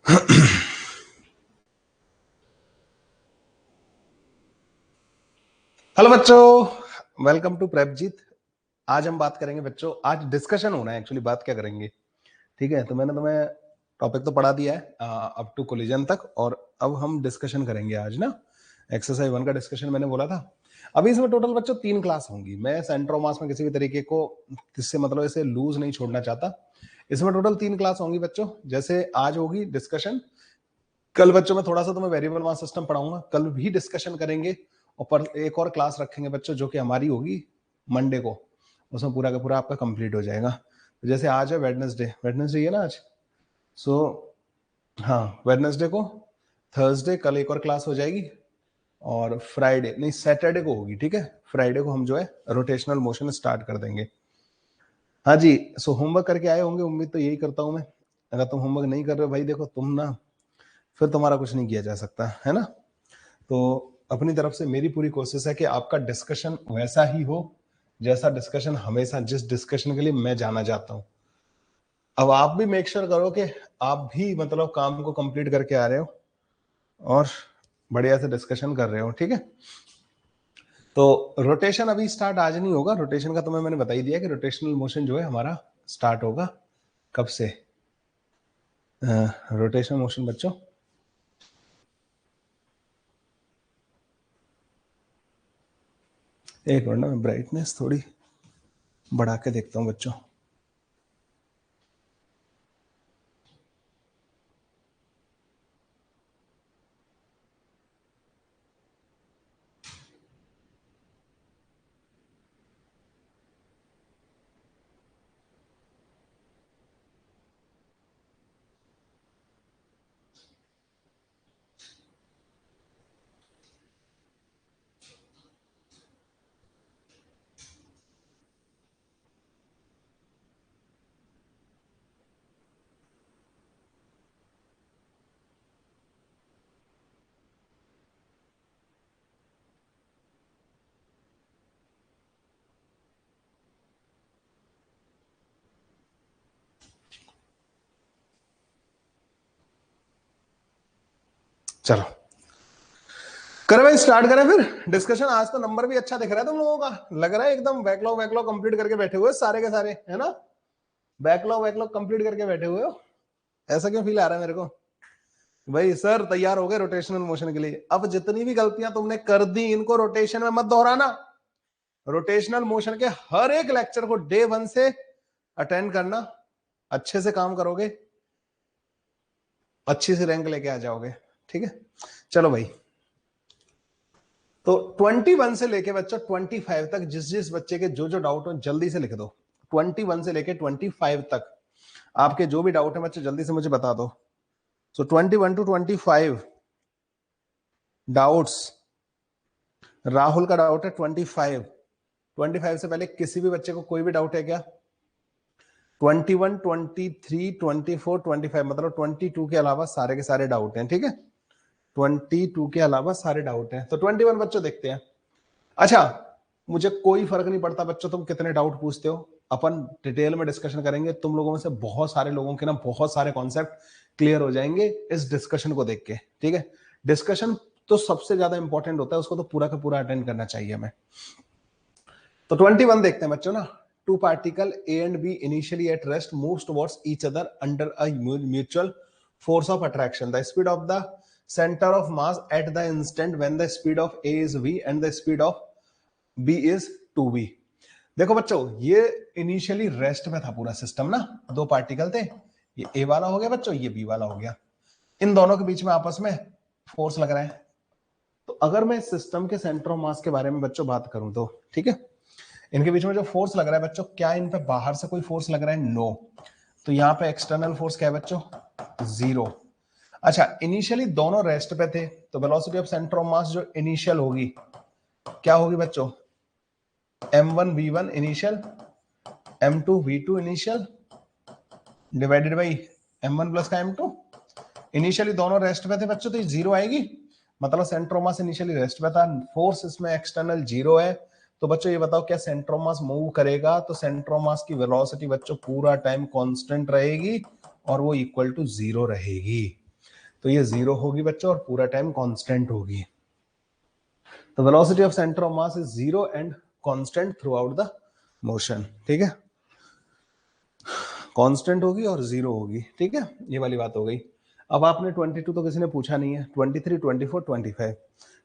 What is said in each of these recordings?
Hello बच्चों, welcome to प्रेपजीत। आज हम बात करेंगे बच्चों, आज डिस्कशन होना है। एक्चुअली बात क्या करेंगे, ठीक है? तो मैंने तुम्हें टॉपिक तो पढ़ा दिया है अप टू कोलिजन तक, और अब हम डिस्कशन करेंगे आज ना। एक्सरसाइज 1 का डिस्कशन मैंने बोला था। अभी इसमें टोटल बच्चों 3 क्लास होंगी। मैं सेंट्रोमास में किसी भी तरीके को किससे मतलब इसे लूज नहीं छोड़ना चाहता। इसमें टोटल 3 क्लास होंगी बच्चों। जैसे आज होगी डिस्कशन, कल बच्चों मैं थोड़ा सा तुम्हें वेरिएबल मास सिस्टम पढ़ाऊंगा, कल भी डिस्कशन करेंगे। और पर एक और क्लास रखेंगे बच्चों जो कि हमारी होगी मंडे को, उसमें पूरा का पूरा आपका कंप्लीट हो जाएगा। तो जैसे आज है वेडनेसडे, वेडनेसडे है ना आज। सो हाँ, वेडनेसडे को, थर्सडे कल एक और क्लास हो जाएगी, और फ्राइडे नहीं सैटरडे को होगी, ठीक है? फ्राइडे को हम जो है रोटेशनल मोशन स्टार्ट कर देंगे। हाँ जी। सो होमवर्क करके आए होंगे, उम्मीद तो यही करता हूं मैं। अगर तुम होमवर्क नहीं कर रहे हो भाई, देखो तुम ना, फिर तुम्हारा कुछ नहीं किया जा सकता है ना। तो अपनी तरफ से मेरी पूरी कोशिश है कि आपका डिस्कशन वैसा ही हो जैसा डिस्कशन हमेशा, जिस डिस्कशन के लिए मैं जाना चाहता हूं। अब आप भी मेक श्योर करो कि आप भी मतलब काम को कंप्लीट करके आ रहे हो और बढ़िया से डिस्कशन कर रहे हो, ठीक है? तो रोटेशन अभी स्टार्ट आज नहीं होगा। रोटेशन का तो मैंने बता ही दिया कि रोटेशनल मोशन जो है हमारा स्टार्ट होगा कब से। रोटेशनल मोशन बच्चों, एक मिनट ना, मैं ब्राइटनेस थोड़ी बढ़ा के देखता हूं बच्चों। चलो करें भाई, स्टार्ट करें फिर डिस्कशन। आज तो नंबर भी अच्छा दिख रहा है तुम लोगों का, लग रहा है एकदम बैकलॉग वैकलॉग कंप्लीट करके बैठे हुए सारे के सारे, है ना? बैकलॉग वैकलॉग कंप्लीट करके बैठे हुए हो, ऐसा क्यों फील आ रहा है मेरे को? भाई सर तैयार हो गए रोटेशनल मोशन के लिए। अब जितनी भी गलतियां तुमने कर दी इनको रोटेशन में मत दोहराना। रोटेशनल मोशन के हर एक लेक्चर को डे 1 से अटेंड करना, अच्छे से काम करोगे, अच्छी सी रैंक लेके आ जाओगे, ठीक है? चलो भाई, तो 21 से लेके बच्चों 25 तक जिस जिस बच्चे के जो जो डाउट हो जल्दी से लिख दो। 21 से लेके 25 तक आपके जो भी डाउट है बच्चे जल्दी से मुझे बता दो। सो 21 टू 25 डाउट्स। राहुल का डाउट है 25। 25 से पहले किसी भी बच्चे को कोई भी डाउट है क्या? 21, 23, 24, 25 मतलब 22 के अलावा सारे के सारे डाउट हैं, ठीक है? 22 के अलावा सारे डाउट हैं। तो 21 बच्चों देखते हैं। अच्छा, मुझे कोई फर्क नहीं पड़ता बच्चों तुम कितने डाउट पूछते हो, अपन डिटेल में डिस्कशन करेंगे। तुम लोगों में से बहुत सारे लोगों के ना बहुत सारे कॉन्सेप्ट क्लियर हो जाएंगे इस डिस्कशन को देख के, ठीक है? डिस्कशन तो सबसे ज्यादा इंपॉर्टेंट होता है, उसको तो पूरा का पूरा अटेंड करना चाहिए हमें। तो 21 देखते हैं बच्चों ना। Two particle A and B initially at rest moves towards each other under a mutual force of attraction. The speed of the center of mass at the instant when the speed of A is v and the speed of B is 2v. देखो बच्चों, ये initially rest में था पूरा system ना, दो particle थे, ये ए वाला हो गया बच्चों, ये बी वाला हो गया। इन दोनों के बीच में आपस में फोर्स लग रहा है। तो अगर मैं सिस्टम के सेंटर ऑफ मास के बारे में बच्चों बात करूं तो, ठीक है, इनके बीच में जो फोर्स लग रहा है बच्चों, क्या इन पे बाहर से कोई फोर्स लग रहा है? नो। तो यहाँ पे एक्सटर्नल फोर्स क्या है बच्चों? 0। अच्छा, इनिशियली दोनों रेस्ट पे थे, तो velocity of centre of mass जो इनिशियल होगी क्या होगी बच्चों? m1 v1 initial, m2 v2 initial divided by m1 plus का m2। इनिशियली दोनों रेस्ट पे थे बच्चों, तो ये 0 आएगी, मतलब centre of mass initially rest पे था, फोर्स इसमें एक्सटर्नल 0 है। तो बच्चों ये बताओ क्या सेंटर ऑफ मास मूव करेगा? तो सेंटर ऑफ मास की वेलोसिटी बच्चों पूरा टाइम कांस्टेंट रहेगी और वो इक्वल टू 0 रहेगी। तो ये 0 होगी बच्चों और पूरा टाइम कांस्टेंट होगी। तो velocity of centre of mass is 0 and constant through out the motion. ठीक है, कांस्टेंट होगी और 0 होगी। ठीक है, ये वाली बात हो गई। अब आपने 22 तो किसी ने पूछा नहीं है, 23, 24, 25।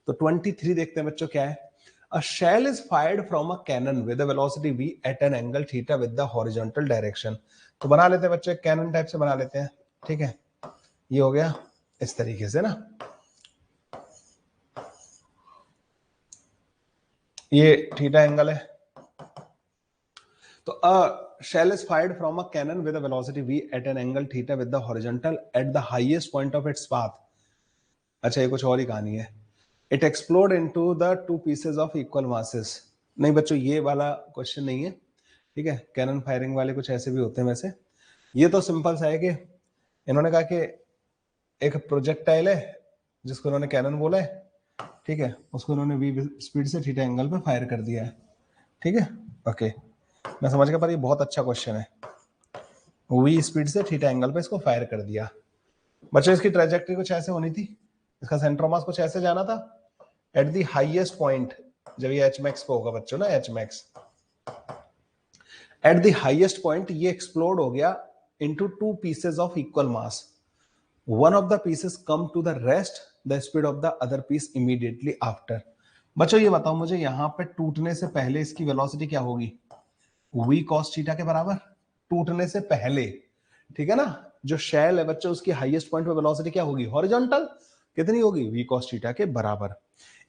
तो 23 देखते हैं बच्चों क्या है। A shell is fired from a cannon with a velocity v at an angle theta with the horizontal direction। तो बना लेते हैं बच्चों, कैनन टाइप से बना लेते हैं। ठीक है, ये हो गया इस तरीके से ना, ये थीटा एंगल है। तो a shell is fired from a cannon with a velocity v at an angle theta with the horizontal at the highest point of its path। अच्छा, ये कुछ और ही कहानी है। It explode into the two pieces of equal masses। नहीं बच्चों, ये वाला क्वेश्चन नहीं है। ठीक है, कैनन फायरिंग वाले कुछ ऐसे भी होते हैं वैसे। ये तो सिंपल सा है कि इन्होंने कहा कि एक प्रोजेक्टाइल है जिसको इन्होंने कैनन बोला है। ठीक है, उसको इन्होंने वी स्पीड से थीटा एंगल पे फायर कर दिया है। ठीक है, ओके, मैं समझ गया, पर ये बहुत अच्छा क्वेश्चन है। वी स्पीड से थीटा एंगल पे इसको फायर कर दिया। बच्चों इसकी ट्रेजेक्टरी कुछ ऐसे होनी थी, इसका सेंटर ऑफ मास कुछ ऐसे जाना था। एट द हाईएस्ट पॉइंट, जब ये एच मैक्स पे होगा बच्चों ना, H max at the highest point ये एक्सप्लोड हो गया into two pieces of equal mass. One of the pieces come to the rest the speed of the other piece immediately after. बच्चों ये बताओ मुझे, यहां पे टूटने से पहले इसकी वेलोसिटी क्या होगी? वी कॉस थीटा के बराबर, टूटने से पहले। ठीक है ना, जो शेल है बच्चों उसकी हाईएस्ट पॉइंट पे वेलोसिटी क्या होगी? हॉरिजॉन्टल। कितनी होगी? वी कॉस थीटा के बराबर।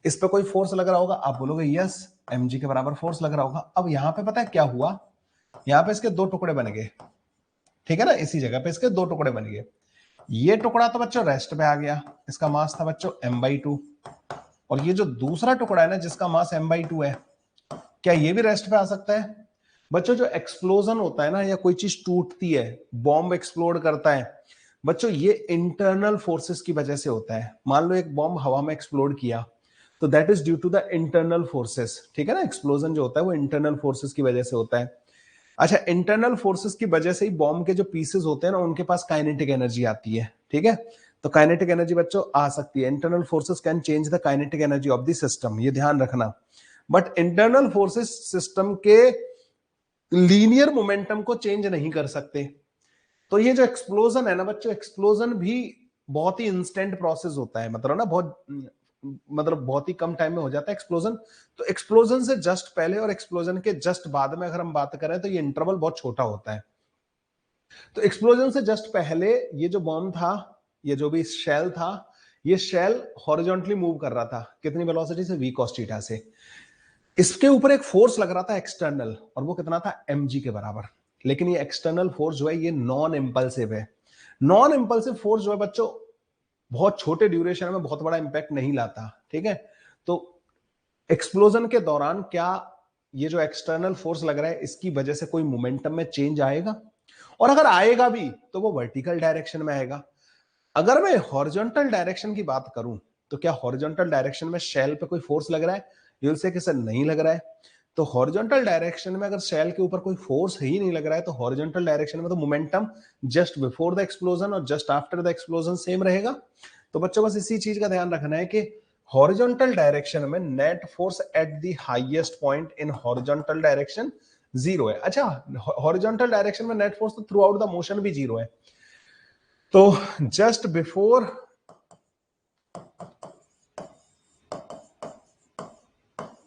इस पे कोई फोर्स लग रहा होगा, आप बोलोगे यस mg के बराबर फोर्स लग रहा होगा। अब यहां पे पता है क्या हुआ, यहां पे इसके दो टुकड़े बन गए। ठीक है ना, इसी जगह पे इसके दो टुकड़े बन गए। ये टुकड़ा तो बच्चों रेस्ट पे आ गया, इसका मास था बच्चों m/2। और ये जो दूसरा टुकड़ा है ना जिसका मास m/2 है, क्या ये भी रेस्ट पे आ सकता है? बच्चों जो एक्सप्लोजन होता है ना, या कोई चीज टूटती है, बॉम्ब एक्सप्लोड करता है बच्चों, ये इंटरनल फोर्सेस की वजह से होता है। मान लो एक बॉम्ब हवा में एक्सप्लोड किया, तो that is due to the internal forces. ठीक है ना, एक्सप्लोजन जो होता है वो इंटरनल फोर्सेस की वजह से होता है। अच्छा, इंटरनल फोर्सेस की वजह से ही बॉम्ब के जो पीसेस होते हैं ना, उनके पास काइनेटिक एनर्जी आती है। ठीक है, तो काइनेटिक एनर्जी बच्चों आ सकती है। Internal forces can change the kinetic energy of the system, ये ध्यान रखना। बट इंटरनल फोर्सेस सिस्टम के लीनियर मोमेंटम को चेंज नहीं कर सकते। तो ये जो एक्सप्लोजन है ना बच्चों, एक्सप्लोजन भी बहुत ही इंस्टेंट प्रोसेस होता है, मतलब ना बहुत ही कम टाइम में हो जाता है एक्सप्लोजन। तो एक्सप्लोजन से जस्ट पहले और एक्सप्लोजन के जस्ट बाद में अगर हम बात करें तो ये इंटरवल बहुत छोटा होता है। तो एक्सप्लोजन से जस्ट पहले ये जो बॉम्ब था, ये जो भी शेल था, ये शेल हॉरिजॉन्टली मूव कर रहा था। कितनी वेलोसिटी से? वी कॉस थीटा से। इसके ऊपर एक फोर्स लग रहा था एक्सटर्नल, और वो कितना था? mg के बराबर। लेकिन ये एक्सटर्नल फोर्स जो है ये नॉन इंपल्सिव है। नॉन इंपल्सिव फोर्स जो है बच्चों बहुत छोटे ड्यूरेशन में बहुत बड़ा इंपैक्ट नहीं लाता। ठीक है, तो एक्सप्लोजन के दौरान क्या ये जो एक्सटर्नल फोर्स लग रहा है इसकी वजह से कोई मोमेंटम में चेंज आएगा? और अगर आएगा भी तो वो वर्टिकल डायरेक्शन में आएगा। अगर मैं हॉरिजॉन्टल डायरेक्शन की बात करूं तो क्या हॉरिजॉन्टल डायरेक्शन में शेल पे कोई फोर्स लग रहा है? यूल से कि सर नहीं लग रहा है। तो हॉरिजॉन्टल डायरेक्शन में अगर शेल के ऊपर कोई फोर्स ही नहीं लग रहा है, तो हॉरिजॉन्टल डायरेक्शन में तो momentum just before the explosion और just after the explosion same रहेगा। तो बच्चों बस इसी चीज का ध्यान रखना है कि हॉरिजॉन्टल डायरेक्शन में net force at the highest point in horizontal direction 0 है। अच्छा, हॉरिजॉन्टल डायरेक्शन में नेट फोर्स तो थ्रू आउट द मोशन भी 0 है। तो just before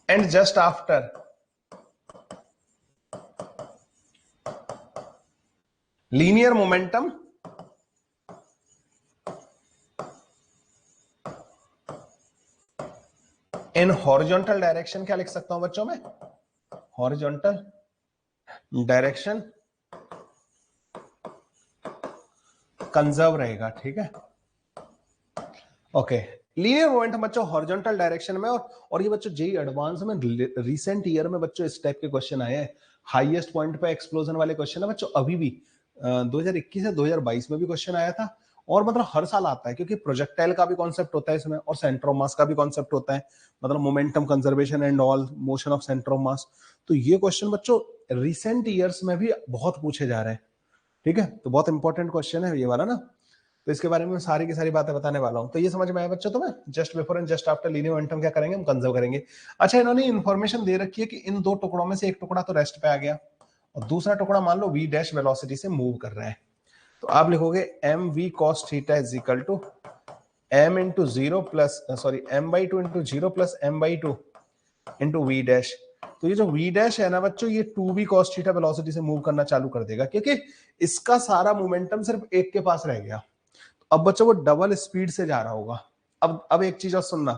and just after linear momentum in horizontal direction, क्या लिख सकता हूं बच्चों में? हॉरिजॉन्टल डायरेक्शन कंजर्व रहेगा। ठीक है, ओके। लीनियर मोमेंटम बच्चों हॉरिजॉन्टल डायरेक्शन में, और ये बच्चों जेई एडवांस में रिसेंट ईयर में बच्चों इस टाइप के क्वेश्चन आए हैं। हाईएस्ट पॉइंट पे एक्सप्लोजन वाले क्वेश्चन है बच्चों, अभी भी 2021 से 2022 में भी क्वेश्चन आया था, और मतलब हर साल आता है, क्योंकि प्रोजेक्टाइल का भी कॉन्सेप्ट होता है इसमें और सेंटर ऑफ मास का भी कॉन्सेप्ट होता है, मतलब momentum conservation and all, motion of centre of मास। तो ये क्वेश्चन बच्चों रिसेंट ईयर्स में भी बहुत पूछे जा रहे हैं। ठीक है, तो बहुत इंपॉर्टेंट क्वेश्चन है ये वाला ना। तो इसके बारे में सारी की सारी बातें बताने वाला हूं। तो ये समझ में आया बच्चों तुम्हें? Just before and just after linear momentum क्या करेंगे, हम कंजर्व करेंगे। अच्छा, इन्होंने इन्फॉर्मेशन दे रखी है कि इन दो टुकड़ों में से एक टुकड़ा तो रेस्ट पे आ गया और दूसरा टुकड़ा मान लो v डैश वेलोसिटी से मूव कर रहा है। तो आप लिखोगे m v cos theta is equal to m into zero plus m/2 into zero plus m/2 into v dash. तो ये जो v डैश है ना बच्चों, ये 2v cos थीटा वेलोसिटी से मूव करना चालू कर देगा, क्योंकि इसका सारा मोमेंटम सिर्फ एक के पास रह गया। अब बच्चों वो डबल स्पीड से जा रहा होगा। अब एक चीज और सुनना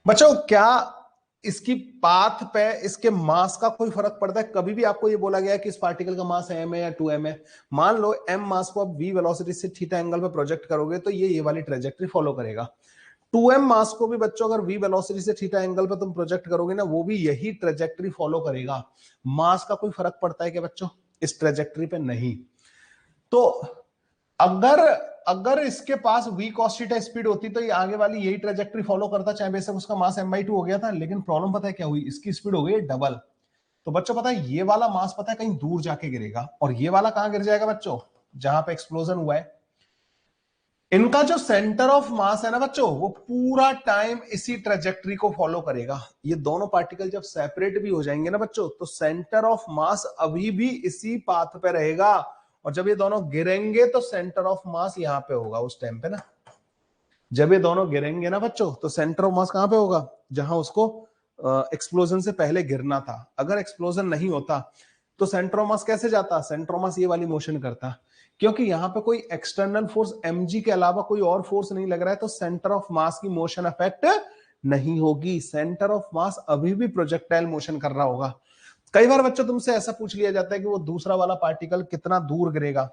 बच्चों, क्या इसकी पाथ पे इसके मास का कोई फर्क पड़ता है? कभी भी आपको ये बोला गया है कि इस पार्टिकल का मास m है या 2m है, मान लो m मास को आप v वेलोसिटी से थीटा एंगल पे प्रोजेक्ट करोगे तो ये वाली ट्रेजेक्टरी फॉलो करेगा। 2m मास को भी बच्चों अगर v वेलोसिटी से थीटा एंगल पे तुम प्रोजेक्ट करोगे ना, वो भी यही ट्रेजेक्टरी फॉलो करेगा। मास का कोई फर्क पड़ता है क्या बच्चों इस ट्रेजेक्टरी पे? नहीं। तो अगर इसके पास v cos थीटा स्पीड होती तो ये आगे वाली यही ट्रेजेक्टरी फॉलो करता, चाहे बेशक उसका मास m/2 हो गया था। लेकिन प्रॉब्लम पता है क्या हुई, इसकी स्पीड हो गई डबल। तो बच्चों पता है ये वाला मास पता है कहीं दूर जाके गिरेगा, और ये वाला कहां गिर जाएगा बच्चों? जहां पे एक्सप्लोजन हुआ है। इनका जो सेंटर ऑफ मास है ना बच्चों, वो पूरा टाइम इसी ट्रेजेक्टरी को फॉलो करेगा। ये दोनों पार्टिकल जब सेपरेट भी हो जाएंगे ना बच्चों, तो सेंटर ऑफ मास अभी भी इसी पाथ पे रहेगा, और जब ये दोनों गिरेंगे तो सेंटर ऑफ मास यहां पे होगा उस टाइम पे ना। जब ये दोनों गिरेंगे ना बच्चों, तो सेंटर ऑफ मास कहां पे होगा? जहां उसको एक्सप्लोजन से पहले गिरना था। अगर एक्सप्लोजन नहीं होता तो सेंटर ऑफ मास कैसे जाता? सेंटर ऑफ मास ये वाली मोशन करता, क्योंकि यहां पे कोई एक्सटर्नल फोर्स mg के अलावा कोई और फोर्स नहीं लग रहा है, तो सेंटर ऑफ मास की मोशन अफेक्ट नहीं होगी। सेंटर ऑफ मास अभी भी प्रोजेक्टाइल मोशन कर रहा होगा। कई बार बच्चों तुमसे ऐसा पूछ लिया जाता है कि वो दूसरा वाला पार्टिकल कितना दूर गिरेगा।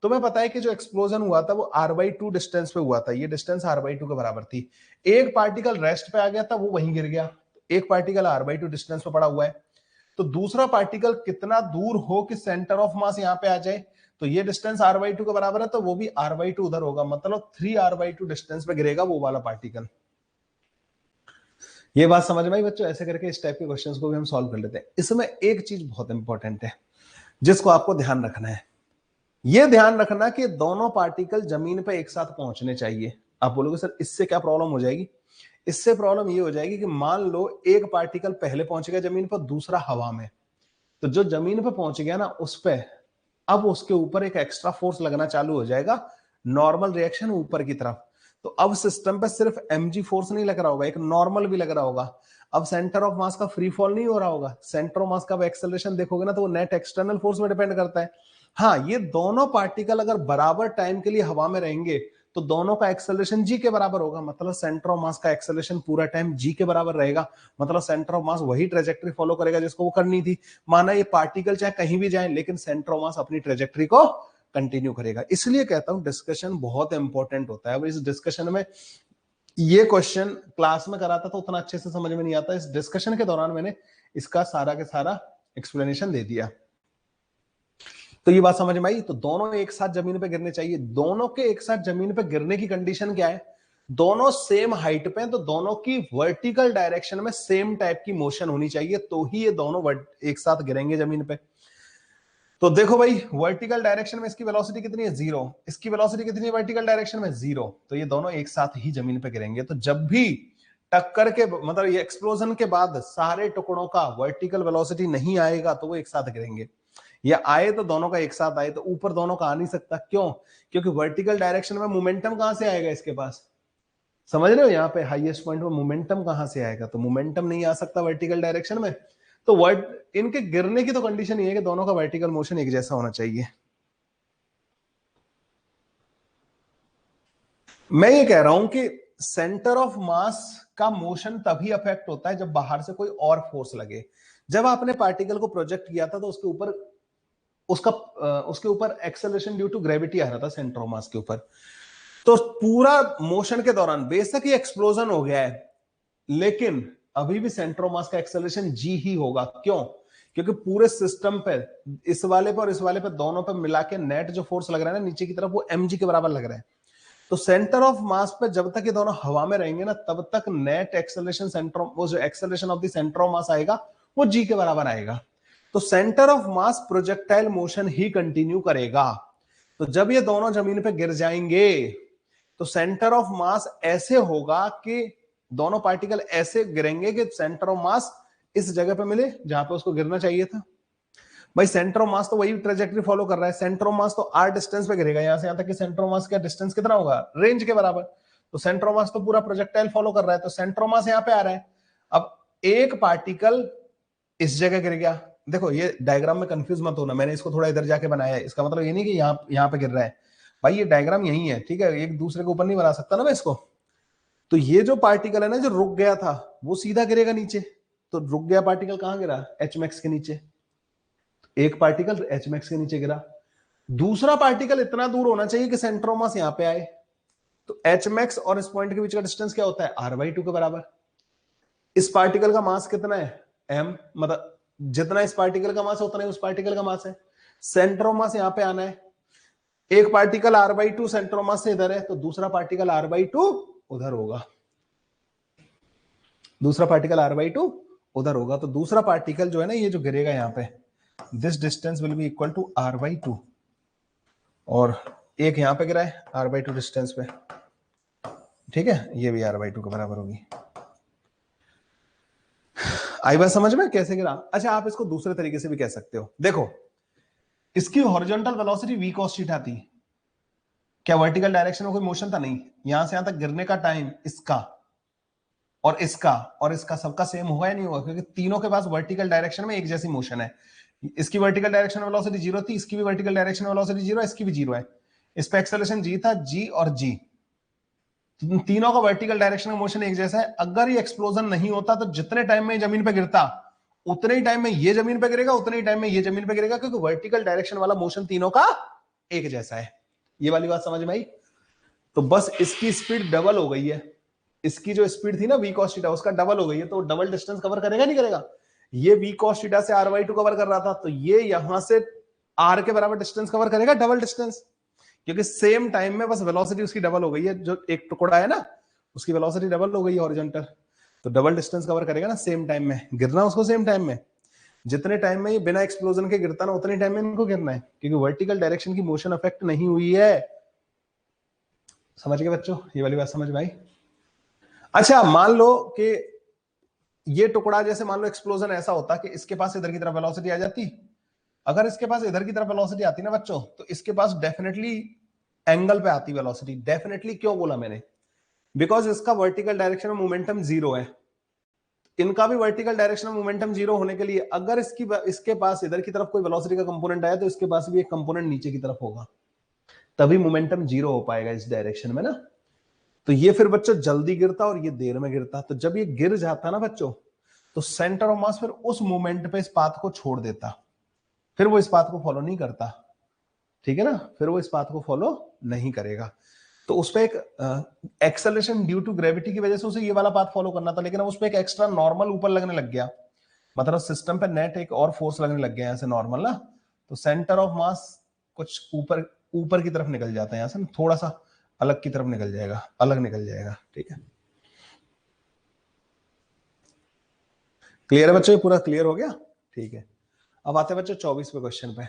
तुम्हें पता है कि जो एक्सप्लोजन हुआ था वो r/2 डिस्टेंस पे हुआ था, ये डिस्टेंस r/2 के बराबर थी। एक पार्टिकल रेस्ट पे आ गया था, वो वहीं गिर गया। एक पार्टिकल r/2 डिस्टेंस पे पड़ा हुआ है, तो दूसरा पार्टिकल कितना दूर हो कि सेंटर ऑफ मास यहां पे आ जाए? तो ये डिस्टेंस r/2 के बराबर है, तो वो भी r/2 उधर होगा, मतलब 3r/2 डिस्टेंस पे गिरेगा वो वाला पार्टिकल। ये बात समझ में आई बच्चों? ऐसे करके इस टाइप के क्वेश्चंस को भी हम सॉल्व कर लेते हैं। इसमें एक चीज बहुत इंपॉर्टेंट है जिसको आपको ध्यान रखना है। ये ध्यान रखना कि दोनों पार्टिकल जमीन पर एक साथ पहुंचने चाहिए। आप बोलोगे सर इससे क्या प्रॉब्लम हो जाएगी? इससे प्रॉब्लम ये हो जाएगी कि मान लो एक पार्टिकल पहले पहुंच गया जमीन पर, दूसरा हवा में। तो जो जमीन पर पहुंच गया ना, उस पर अब उसके ऊपर एक एक्स्ट्रा फोर्स लगना चालू हो जाएगा, नॉर्मल रिएक्शन ऊपर की तरफ। तो अब सिस्टम पे सिर्फ mg फोर्स नहीं लग रहा होगा, एक नॉर्मल भी लग रहा होगा। अब सेंटर ऑफ मास का फ्री फॉल नहीं हो रहा होगा। सेंटर ऑफ मास का एक्सेलरेशन देखोगे ना, तो वो नेट एक्सटर्नल फोर्स में डिपेंड करता है। हाँ, ये दोनों पार्टिकल अगर बराबर टाइम के लिए हवा में रहेंगे तो दोनों का एक्सेलरेशन जी के बराबर होगा, मतलब सेंटर ऑफ मास का एक्सेलरेशन पूरा टाइम जी के बराबर रहेगा। मतलब सेंटर ऑफ मास वही ट्रेजेक्टरी फॉलो करेगा जिसको वो करनी थी। माना ये पार्टिकल चाहे कहीं भी जाए, लेकिन सेंटर ऑफ मास अपनी ट्रेजेक्टरी को कंटिन्यू करेगा। इसलिए कहता हूं डिस्कशन बहुत इंपॉर्टेंट होता है। अब इस डिस्कशन में ये क्वेश्चन क्लास में कराता तो उतना अच्छे से समझ में नहीं आता, इस डिस्कशन के दौरान मैंने इसका सारा के सारा एक्सप्लेनेशन दे दिया। तो ये बात समझ में आई? तो दोनों एक साथ जमीन पे गिरने चाहिए। दोनों के एक साथ जमीन पे गिरने की कंडीशन क्या है? दोनों सेम हाइट पे, तो दोनों की वर्टिकल डायरेक्शन में सेम टाइप की मोशन होनी चाहिए, तो ही ये दोनों एक साथ गिरेंगे जमीन पे। तो देखो भाई, वर्टिकल डायरेक्शन में इसकी वेलोसिटी कितनी है? 0। इसकी वेलोसिटी कितनी है वर्टिकल डायरेक्शन में? 0। तो ये दोनों एक साथ ही जमीन पे गिरेंगे। तो जब भी टक्कर के मतलब ये एक्सप्लोजन के बाद सारे टुकड़ों का वर्टिकल वेलोसिटी नहीं आएगा तो वो एक साथ गिरेंगे, या आए तो दोनों का एक साथ आए। तो ऊपर दोनों का आ नहीं सकता, क्यों? क्योंकि वर्टिकल डायरेक्शन में मोमेंटम कहां से आएगा इसके पास? समझ रहे हो? यहाँ पे हाईएस्ट पॉइंट में मोमेंटम कहां से आएगा? तो मोमेंटम नहीं आ सकता वर्टिकल डायरेक्शन में। तो इनके गिरने की तो कंडीशन ये है कि दोनों का वर्टिकल मोशन एक जैसा होना चाहिए। मैं ये कह रहा हूं कि सेंटर ऑफ मास का मोशन तभी अफेक्ट होता है जब बाहर से कोई और फोर्स लगे। जब आपने पार्टिकल को प्रोजेक्ट किया था तो उसके ऊपर एक्सेलरेशन ड्यू टू ग्रेविटी आ रहा था सेंटर ऑफ मास के ऊपर। तो पूरा मोशन के दौरान बेशक ये एक्सप्लोजन हो गया है, लेकिन अभी भी सेंटर ऑफ मास का एक्सेलरेशन जी ही होगा। क्यों? क्योंकि पूरे सिस्टम पे इस वाले पर और इस वाले पर दोनों पे मिला के नेट जो फोर्स लग रहा है ना नीचे की तरफ, वो mg के बराबर लग रहा है। तो सेंटर ऑफ मास पे जब तक ये दोनों हवा में रहेंगे ना, तब तक नेट एक्सेलरेशन वो जो acceleration of the centre of मास आएगा वो जी के बराबर आएगा। तो centre of mass projectile motion he continue करेगा। तो जब ये दोनों जमीन पे गिर जाएंगे तो सेंटर ऑफ मास ऐसे होगा कि दोनों पार्टिकल ऐसे गिरेंगे कि सेंटर ऑफ मास इस जगह पे मिले जहां पे उसको गिरना चाहिए था। भाई सेंटर ऑफ मास तो वही ट्रेजेक्टरी फॉलो कर रहा है, सेंटर ऑफ मास तो आर डिस्टेंस पे गिरेगा यहां से यहां तक कि सेंटर ऑफ मास का डिस्टेंस कितना होगा, रेंज के बराबर। तो सेंटर ऑफ मास तो पूरा प्रोजेक्टाइल फॉलो कर रहा है, तो सेंटर ऑफ मास यहां पे आ रहा है। अब एक पार्टिकल इस जगह गिर गया, देखो ये डायग्राम में कंफ्यूज मत होना, मैंने इसको थोड़ा इधर जाके बनाया है, इसका मतलब ये नहीं कि यहाँ पे गिर रहा है, भाई ये डायग्राम यही है, ठीक है, एक दूसरे के ऊपर नहीं बना सकता ना मैं इसको। तो ये जो पार्टिकल है ना जो रुक गया था वो सीधा गिरेगा नीचे, तो रुक गया पार्टिकल कहां गिरा, एच मैक्स के नीचे। एक पार्टिकल एच मैक्स के नीचे गिरा, दूसरा पार्टिकल इतना दूर होना चाहिए कि सेंटर ऑफ मास यहां पे आए, तो एच मैक्स और इस पॉइंट के बीच का डिस्टेंस क्या होता है, r/2 के बराबर। इस पार्टिकल का मास कितना है, m, मतलब जितना इस पार्टिकल का मास है उतना ही उस पार्टिकल का मास है। सेंटर ऑफ मास यहां पे आना है, एक पार्टिकल r/2 सेंटर ऑफ मास से इधर है, तो दूसरा पार्टिकल r/2 उधर होगा, दूसरा पार्टिकल r/2 उधर होगा। तो दूसरा पार्टिकल जो है ना ये जो गिरेगा यहां पे, this distance will be equal to r/2, और एक यहां पे गिरा है r/2 डिस्टेंस पे, ठीक है, ये भी r/2 के बराबर होगी। आई बात समझ में कैसे गिरा। अच्छा आप इसको दूसरे तरीके से भी कह सकते हो, देखो इसकी horizontal velocity v cos theta थी, क्या वर्टिकल डायरेक्शन में कोई मोशन था, नहीं, यहां से यहां तक गिरने का टाइम इसका और इसका सबका सेम होगा या नहीं होगा, क्योंकि तीनों के पास वर्टिकल डायरेक्शन में एक जैसी मोशन है। इसकी वर्टिकल डायरेक्शन वेलोसिटी 0 थी, इसकी भी वर्टिकल डायरेक्शन वेलोसिटी 0 है, इसकी भी 0 है, इस पे एक्सेलरेशन g था, g और g, तीनों का वर्टिकल डायरेक्शन का मोशन एक जैसा है। अगर ये एक्सप्लोजन नहीं होता तो जितने टाइम में जमीन पे गिरता उतने ही टाइम में ये जमीन पे गिरेगा, उतने ही टाइम में ये जमीन पे गिरेगा, क्योंकि वर्टिकल डायरेक्शन वाला मोशन तीनों का एक जैसा है। ये वाली बात समझ में आई। तो बस इसकी स्पीड डबल हो गई है, इसकी जो स्पीड थी ना v cos थीटा उसका डबल हो गई है, तो डबल डिस्टेंस कवर करेगा नहीं करेगा। ये v cos थीटा से r/2 कवर कर रहा था, तो ये यहां से r के बराबर डिस्टेंस कवर करेगा, डबल डिस्टेंस, क्योंकि सेम टाइम में बस वेलोसिटी उसकी डबल हो गई है, जो एक टुकड़ा है ना उसकी वेलोसिटी डबल हो गई है हॉरिजॉन्टल, तो डबल डिस्टेंस कवर करेगा ना, सेम टाइम में गिरना उसको, सेम टाइम में जितने टाइम में ये बिना एक्सप्लोजन के गिरता ना उतने टाइम में इनको गिरना है, क्योंकि वर्टिकल डायरेक्शन की मोशन अफेक्ट नहीं हुई है। समझ गए बच्चों, ये वाली बात समझ में आई। अच्छा मान लो कि ये टुकड़ा जैसे मान लो एक्सप्लोजन ऐसा होता कि इसके पास इधर की तरफ वेलोसिटी आ जाती, अगर इसके पास इधर की तरफ वेलोसिटी आती ना बच्चों, तो इसके पास डेफिनेटली एंगल पे आती वेलोसिटी, डेफिनेटली क्यों बोला मैंने, बिकॉज इसका वर्टिकल डायरेक्शन में मोमेंटम 0 है, इनका भी वर्टिकल डायरेक्शन में मोमेंटम 0 होने के लिए अगर इसके पास इधर की तरफ कोई वेलोसिटी का कंपोनेंट आया तो इसके पास भी एक कंपोनेंट नीचे की तरफ होगा, तभी मोमेंटम 0 हो पाएगा इस डायरेक्शन में ना। तो ये फिर बच्चों जल्दी गिरता और ये देर में गिरता, तो जब ये गिर जाता ना बच्चों तो सेंटर ऑफ मास फिर उस मोमेंट पे इस पाथ को छोड़ देता, फिर वो इस पाथ को फॉलो नहीं करता, ठीक है ना, फिर वो इस पाथ को फॉलो नहीं करेगा। तो उस पर एक एक्सेलरेशन ड्यू टू ग्रेविटी की वजह से उसे ये वाला पाथ फॉलो करना था, लेकिन अब उस पर एक एक्स्ट्रा नॉर्मल ऊपर लगने लग गया, मतलब सिस्टम पे नेट एक और फोर्स लगने लग गया ऐसे नॉर्मल ना, तो सेंटर ऑफ मास कुछ ऊपर ऊपर की तरफ निकल जाता है, यहां से थोड़ा सा अलग की तरफ निकल जाएगा, अलग निकल जाएगा, ठीक है। क्लियर है बच्चों, पूरा क्लियर हो गया, ठीक है। अब आते हैं बच्चों 24वें क्वेश्चन पे।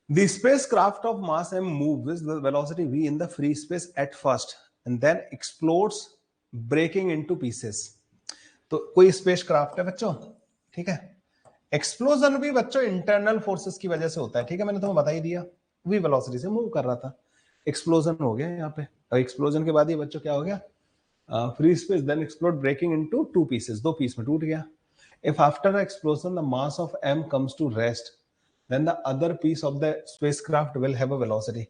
The spacecraft of mass m moves with the velocity v in the free space at first and then explodes breaking into pieces। तो कोई स्पेसक्राफ्ट है बच्चों, ठीक है, एक्सप्लोजन भी बच्चों इंटरनल फोर्सेस की वजह से होता है, ठीक है, मैंने तुम्हें बता ही दिया, वी वेलोसिटी से मूव कर रहा था, एक्सप्लोजन हो गया यहाँ पे, और एक्सप्लोजन के बाद ये बच्चों क्या हो गया, free space then explode breaking into two pieces, दो पीस में टूट गया। If after explosion the mass of m comes to rest then the other piece of the spacecraft will have a velocity।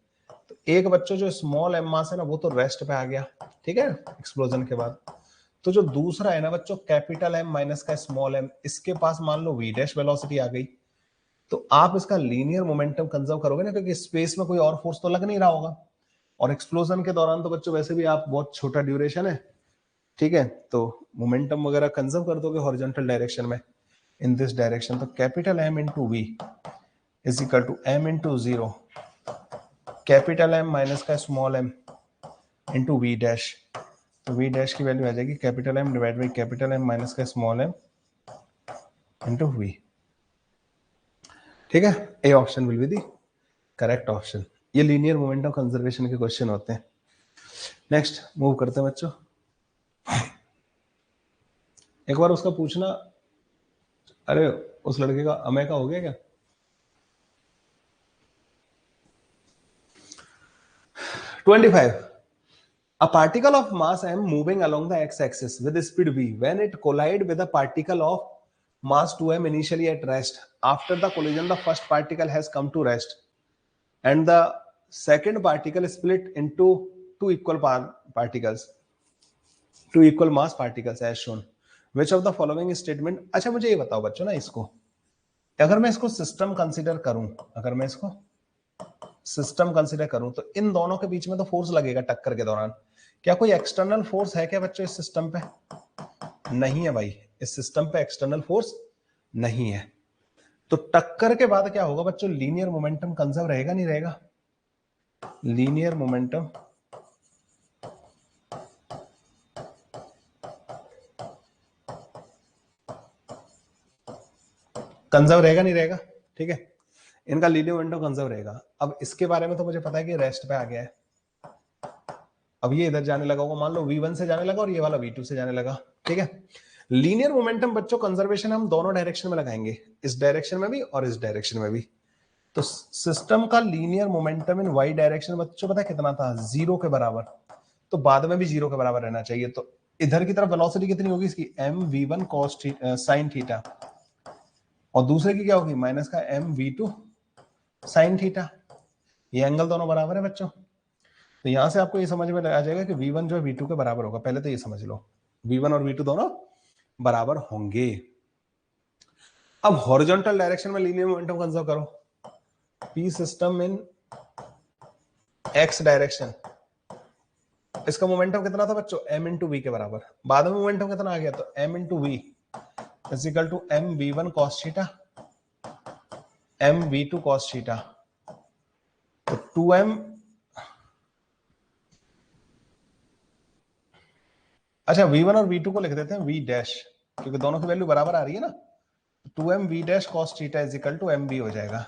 तो एक बच्चों जो स्मॉल m मास है ना वो तो रेस्ट पे आ गया, ठीक है, एक्सप्लोजन के बाद। तो जो दूसरा है ना बच्चों कैपिटल M माइनस का स्मॉल m, इसके पास मान लो v डैश वेलोसिटी आ गई, तो आप इसका लीनियर मोमेंटम कंजर्व करोगे ना, क्योंकि स्पेस में कोई और फोर्स तो लग नहीं रहा होगा, और एक्सप्लोजन के दौरान तो बच्चों वैसे भी आप बहुत छोटा ड्यूरेशन है, ठीक है, तो मोमेंटम वगैरह कंजर्व कर दोगे हॉरिजॉन्टल डायरेक्शन में इन दिस डायरेक्शन, तो capital M into v is equal to m into 0 capital M minus का small m into v dash, तो वी डैश की वैल्यू आ जाएगी capital M divide by capital M minus का small m into v, ठीक है, A option will be the correct option. ये linear momentum conservation के क्वेश्चन होते हैं। नेक्स्ट मूव करते हैं बच्चों। एक बार उसका पूछना, अरे उस लड़के का अमय का हो गया क्या? 25. A particle of mass m moving along the x-axis with speed v when it collide with a particle of mass 2m initially at rest. After the collision, the first particle has come to rest, and the second particle split into two equal particles, two equal mass particles as shown. Which of the following statement? अच्छा मुझे ये बताओ बच्चों ना, इसको अगर मैं इसको सिस्टम कंसीडर करूं, अगर मैं इसको सिस्टम कंसीडर करूं तो इन दोनों के बीच में तो फोर्स लगेगा टक्कर के दौरान। क्या कोई एक्सटर्नल फोर्स है क्या बच्चों इस सिस्टम पे? नहीं है भाई, इस सिस्टम पे एक्सटर्नल फोर्स नहीं है। तो टक्कर के बाद क्या होगा बच्चों? लीनियर मोमेंटम कंजर्व रहेगा नहीं रहेगा? लीनियर मोमेंटम कंजर्व रहेगा नहीं रहेगा? ठीक है, इनका लीनियर मोमेंटम कंजर्व रहेगा। अब इसके बारे में तो मुझे पता है कि रेस्ट पे आ गया है। अब ये इधर जाने लगा होगा, मान लो v1 से जाने लगा और ये वाला v2 से जाने लगा। ठीक है, लीनियर मोमेंटम बच्चों कंजर्वेशन हम दोनों डायरेक्शन में लगाएंगे, इस डायरेक्शन में भी और इस डायरेक्शन में भी। तो सिस्टम का लीनियर मोमेंटम इन y डायरेक्शन बच्चों पता है कितना था? 0 के बराबर। तो बाद में भी 0 के बराबर रहना चाहिए। तो इधर की तरफ वेलोसिटी कितनी होगी इसकी? mv1 cos sin थीटा, और दूसरे की क्या होगी? माइनस का mv2 sin थीटा। ये एंगल दोनों बराबर है बच्चों। तो यहां से आपको ये समझ में आ जाएगा कि v1 जो है v2 के बराबर होगा। पहले तो ये समझ लो, v1 और v2 दोनों बराबर होंगे। अब हॉरिजॉन्टल डायरेक्शन में लीनियर मोमेंटम कंजर्व करो। p system in x direction, इसका मोमेंटम कितना था बच्चों? m इंटू वी के बराबर। बाद में मोमेंटम कितना आ गया? तो m into v is equal to mv1 cos theta mv2 cos theta. तो 2m, अच्छा v1 और v2 को लिख देते हैं v डैश, क्योंकि दोनों की वैल्यू बराबर आ रही है ना। 2m v dash cos theta is equal to mv हो जाएगा।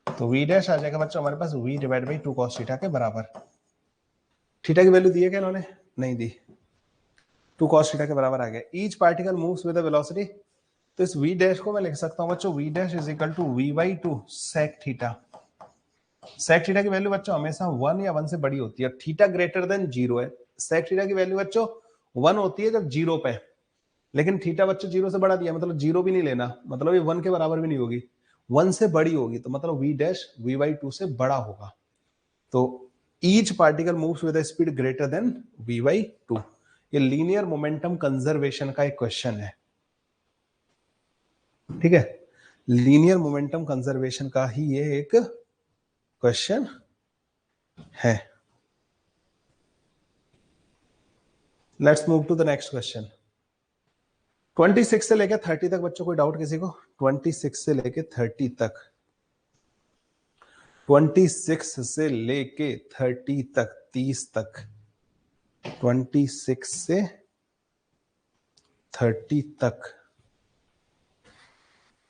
तो v डैश आ जाएगा बच्चों हमारे पास v divide by 2 cos theta के बराबर। थीटा की वैल्यू दी है क्या इन्होंने? नहीं दी। 2 cos थीटा के बराबर आ गया। Each particle moves with a velocity, तो इस v डैश को मैं लिख सकता हूं बच्चों v dash is equal to v by 2 sec theta. sec theta की वैल्यू बच्चों हमेशा 1 या 1 से बड़ी होती है, थीटा ग्रेटर देन 0 है। sec थीटा की वैल्यू बच्चों 1 होती है जब 0 पे, लेकिन थीटा बच्चों 0 से बड़ा दिया, मतलब 0 भी नहीं लेना, मतलब ये 1 के बराबर भी नहीं होगी, 1 से बड़ी होगी। तो मतलब v डैश v बाई 2 से बड़ा होगा। तो each particle moves with a speed greater than v by 2। ये लीनियर मोमेंटम कंजर्वेशन का एक क्वेश्चन है। ठीक है, लीनियर मोमेंटम कंजर्वेशन का ही ये एक क्वेश्चन है। Let's move to the next question. 26 से लेके 30 तक बच्चों, कोई डाउट किसी को? 26 से लेके 30 तक, 26 से लेके 30 तक, 30 तक, 26 से 30 तक,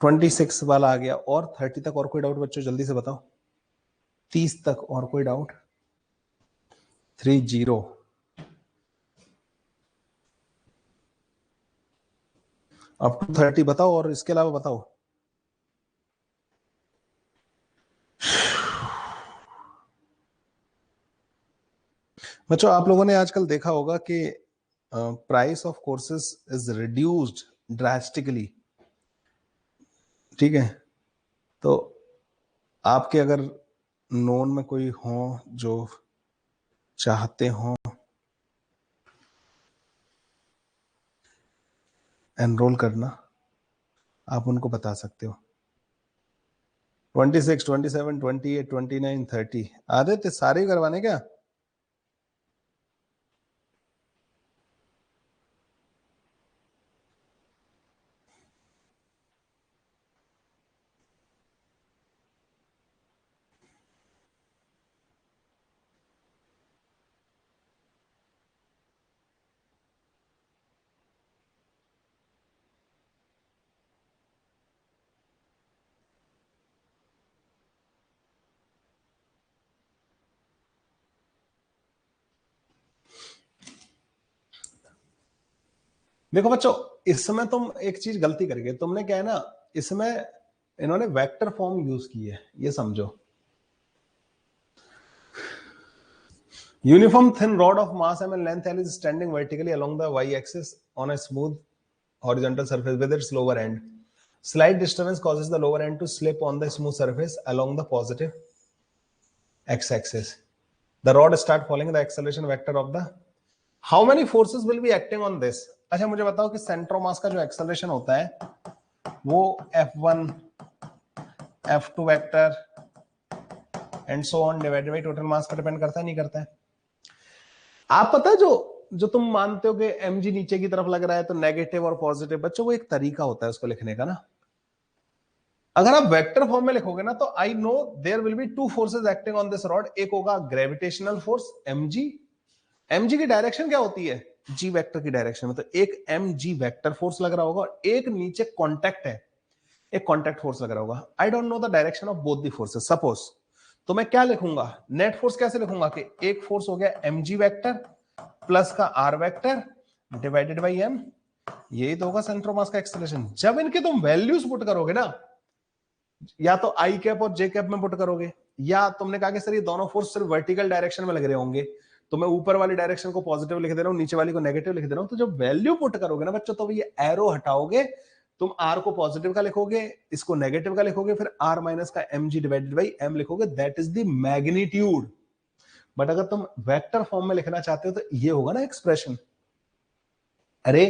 26 वाला आ गया, और 30 तक और कोई डाउट बच्चों? जल्दी से बताओ। 30 तक और कोई डाउट? 30 अप टू 30 बताओ, और इसके अलावा बताओ। बच्चों आप लोगों ने आजकल देखा होगा कि price of courses is reduced drastically. ठीक है, तो आपके अगर नोन में कोई हो जो चाहते हो एनरोल करना, आप उनको बता सकते हो। 26, 27, 28, 29, 30 आदित्य सारे करवाने क्या? देखो बच्चों, इसमें तुम एक चीज गलती करेंगे, तुमने क्या है ना, इसमें इन्होंने वेक्टर फॉर्म यूज की है, ये समझो। Uniform thin rod of mass m and length l is standing vertically along the y axis on a smooth horizontal surface with its lower end. Slight disturbance causes the lower end to slip on the smooth surface along the positive x axis. The rod start following the acceleration vector of the, how many forces will be acting on this? अच्छा मुझे बताओ कि centre of मास का जो acceleration होता है वो F1 F2 vector and so on divided by total mass पर डिपेंड करता है, नहीं करता है? आप पता है जो जो तुम मानते हो कि mg नीचे की तरफ लग रहा है तो नेगेटिव और पॉजिटिव, बच्चों वो एक तरीका होता है उसको लिखने का ना। अगर आप वेक्टर फॉर्म में लिखोगे ना तो I know there will be two forces acting on this rod. एक होगा ग्रेविटेशनल फोर्स mg, mg की डायरेक्शन क्या होती है g वेक्टर की डायरेक्शन में, तो एक mg वेक्टर फोर्स लग रहा होगा और एक नीचे कांटेक्ट है, एक कांटेक्ट फोर्स लग रहा होगा। I don't know the direction of both the forces. Suppose तो मैं क्या लिखूंगा, नेट फोर्स कैसे लिखूंगा कि एक फोर्स हो गया mg वेक्टर प्लस का r vector divided by m, यही तो होगा सेंटर ऑफ मास का एक्सेलरेशन। जब इनके तुम वैल्यूज पुट करोगे ना, या तो आई कैप और जे कैप में पुट करोगे, या तुमने कहा कि सर ये दोनों फोर्स सिर्फ वर्टिकल डायरेक्शन में लग रहे होंगे, तो मैं ऊपर वाली डायरेक्शन को पॉजिटिव लिख दे रहा हूं, नीचे वाली को नेगेटिव लिख दे रहा हूं, तो जब वैल्यू पुट करोगे ना बच्चों, तो ये एरो हटाओगे, तुम r को पॉजिटिव का लिखोगे, इसको नेगेटिव का लिखोगे, फिर r माइनस का mg डिवाइडेड बाई m लिखोगे, that is the magnitude. But अगर तुम वेक्टर फॉर्म में लिखना चाहते हो तो ये होगा ना एक्सप्रेशन। अरे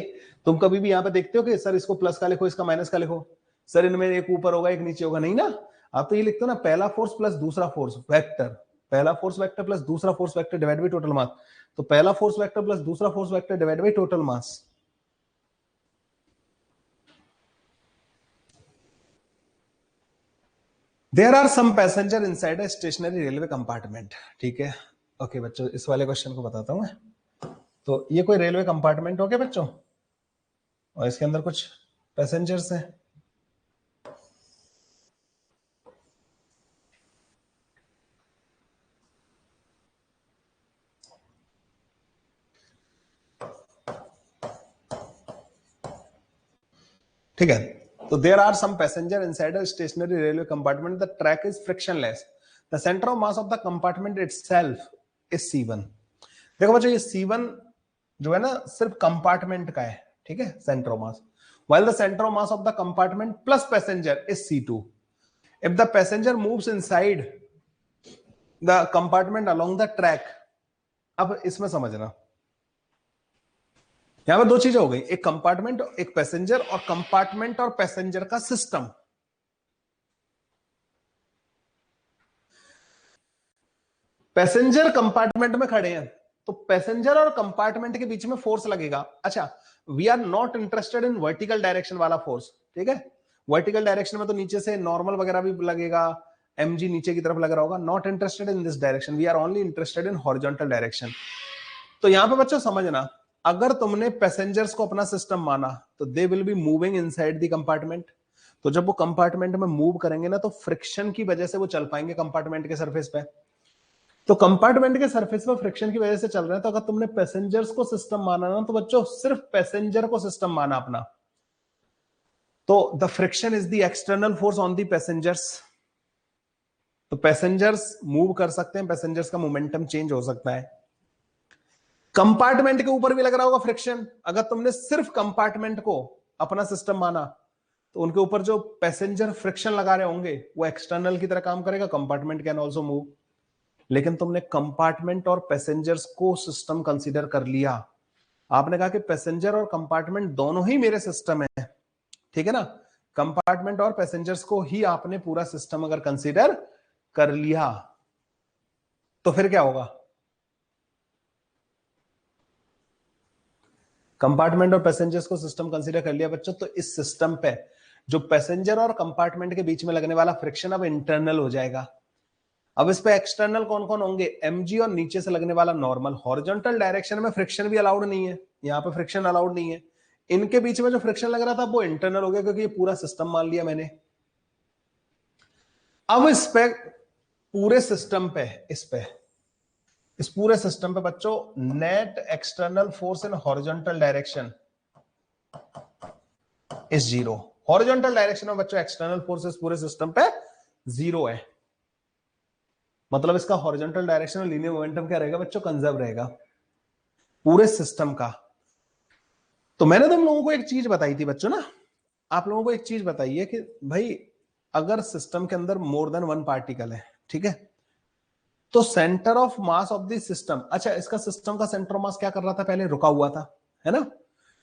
तुम कभी भी यहां पे देखते हो कि सर इसको प्लस का लिखो, इसका माइनस का लिखो, सर इनमें एक ऊपर होगा एक नीचे होगा, नहीं ना। आप तो ये लिखते हो ना, पहला फोर्स प्लस दूसरा फोर्स वेक्टर, पहला फोर्स वेक्टर प्लस दूसरा force vector divide by total mass, तो पहला फोर्स वेक्टर प्लस दूसरा force vector divide by total mass. There are some passenger inside a stationary railway compartment. ठीक है, okay बच्चों, इस वाले क्वेश्चन को बताता हूं मैं। तो ये कोई रेलवे कंपार्टमेंट हो गया बच्चों, और इसके अंदर कुछ पैसेंजर्स हैं। ठीक है, तो there are some passenger inside a stationary railway compartment, the track is frictionless, the centre of mass of the compartment itself is C1। देखो बच्चों, ये C1 जो है ना सिर्फ कंपार्टमेंट का है, ठीक है, centre of mass, while the center of mass of the compartment plus passenger is C2। if the passenger moves inside the compartment along the track, अब इसमें समझना, यहां पर दो चीजें हो गई, एक कंपार्टमेंट एक पैसेंजर, और कंपार्टमेंट और पैसेंजर का सिस्टम। पैसेंजर कंपार्टमेंट में खड़े हैं तो पैसेंजर और कंपार्टमेंट के बीच में फोर्स लगेगा। अच्छा, we are not interested in vertical direction वाला फोर्स, ठीक है, वर्टिकल डायरेक्शन में तो नीचे से नॉर्मल वगैरह भी लगेगा, mg नीचे की तरफ लग रहा होगा, not interested in this direction, we are only interested in horizontal direction. तो यहां पे बच्चों समझना, अगर तुमने पैसेंजर्स को अपना सिस्टम माना तो they will be moving inside the compartment, तो जब वो कंपार्टमेंट में मूव करेंगे ना तो फ्रिक्शन की वजह से वो चल पाएंगे कंपार्टमेंट के सरफेस पे, तो कंपार्टमेंट के सरफेस पर फ्रिक्शन की वजह से चल रहे हैं। तो अगर तुमने पैसेंजर्स को सिस्टम माना ना तो बच्चों सिर्फ पैसेंजर को सिस्टम माना अपना, तो the friction is the external force on the passengers, तो पैसेंजर्स मूव कर सकते हैं, पैसेंजर्स का मोमेंटम चेंज हो सकता है। कंपार्टमेंट के ऊपर भी लग रहा होगा फ्रिक्शन, अगर तुमने सिर्फ कंपार्टमेंट को अपना सिस्टम माना तो उनके ऊपर जो पैसेंजर फ्रिक्शन लगा रहे होंगे वो एक्सटर्नल की तरह काम करेगा, कंपार्टमेंट कैन ऑल्सो मूव। लेकिन तुमने कंपार्टमेंट और पैसेंजर्स को सिस्टम कंसीडर कर लिया, आपने कहा कि पैसेंजर और कंपार्टमेंट दोनों ही मेरे सिस्टम है, ठीक है ना, कंपार्टमेंट और पैसेंजर्स को ही आपने पूरा सिस्टम अगर कंसीडर कर लिया तो फिर क्या होगा, कंपार्टमेंट और पैसेंजर्स को सिस्टम कंसीडर कर लिया बच्चों, तो इस सिस्टम पे जो पैसेंजर और कंपार्टमेंट के बीच में लगने वाला फ्रिक्शन अब इंटरनल हो जाएगा। अब इस पे एक्सटर्नल कौन कौन होंगे, mg और नीचे से लगने वाला नॉर्मल, हॉरिजॉन्टल डायरेक्शन में फ्रिक्शन भी अलाउड नहीं है, यहाँ पे फ्रिक्शन अलाउड नहीं है, इनके बीच में जो फ्रिक्शन लग रहा था वो इंटरनल हो गया क्योंकि ये पूरा सिस्टम मान लिया मैंने। अब इस पे पूरे सिस्टम पे इस पूरे सिस्टम पे बच्चों net external force in horizontal direction is zero. Horizontal direction में बच्चों एक्सटर्नल फोर्सेस पूरे सिस्टम पे जीरो है, मतलब इसका हॉरिजॉन्टल डायरेक्शन में लीनियर मोमेंटम क्या रहेगा बच्चों, कंजर्व रहेगा पूरे सिस्टम का। तो मैंने तुम लोगों को एक चीज बताई थी बच्चों ना, आप लोगों को एक चीज बताई है कि भाई अगर सिस्टम के अंदर मोर देन वन पार्टिकल है, ठीक है, तो centre of mass of the system, अच्छा इसका सिस्टम का सेंटर ऑफ मास क्या कर रहा था, पहले रुका हुआ था, है ना,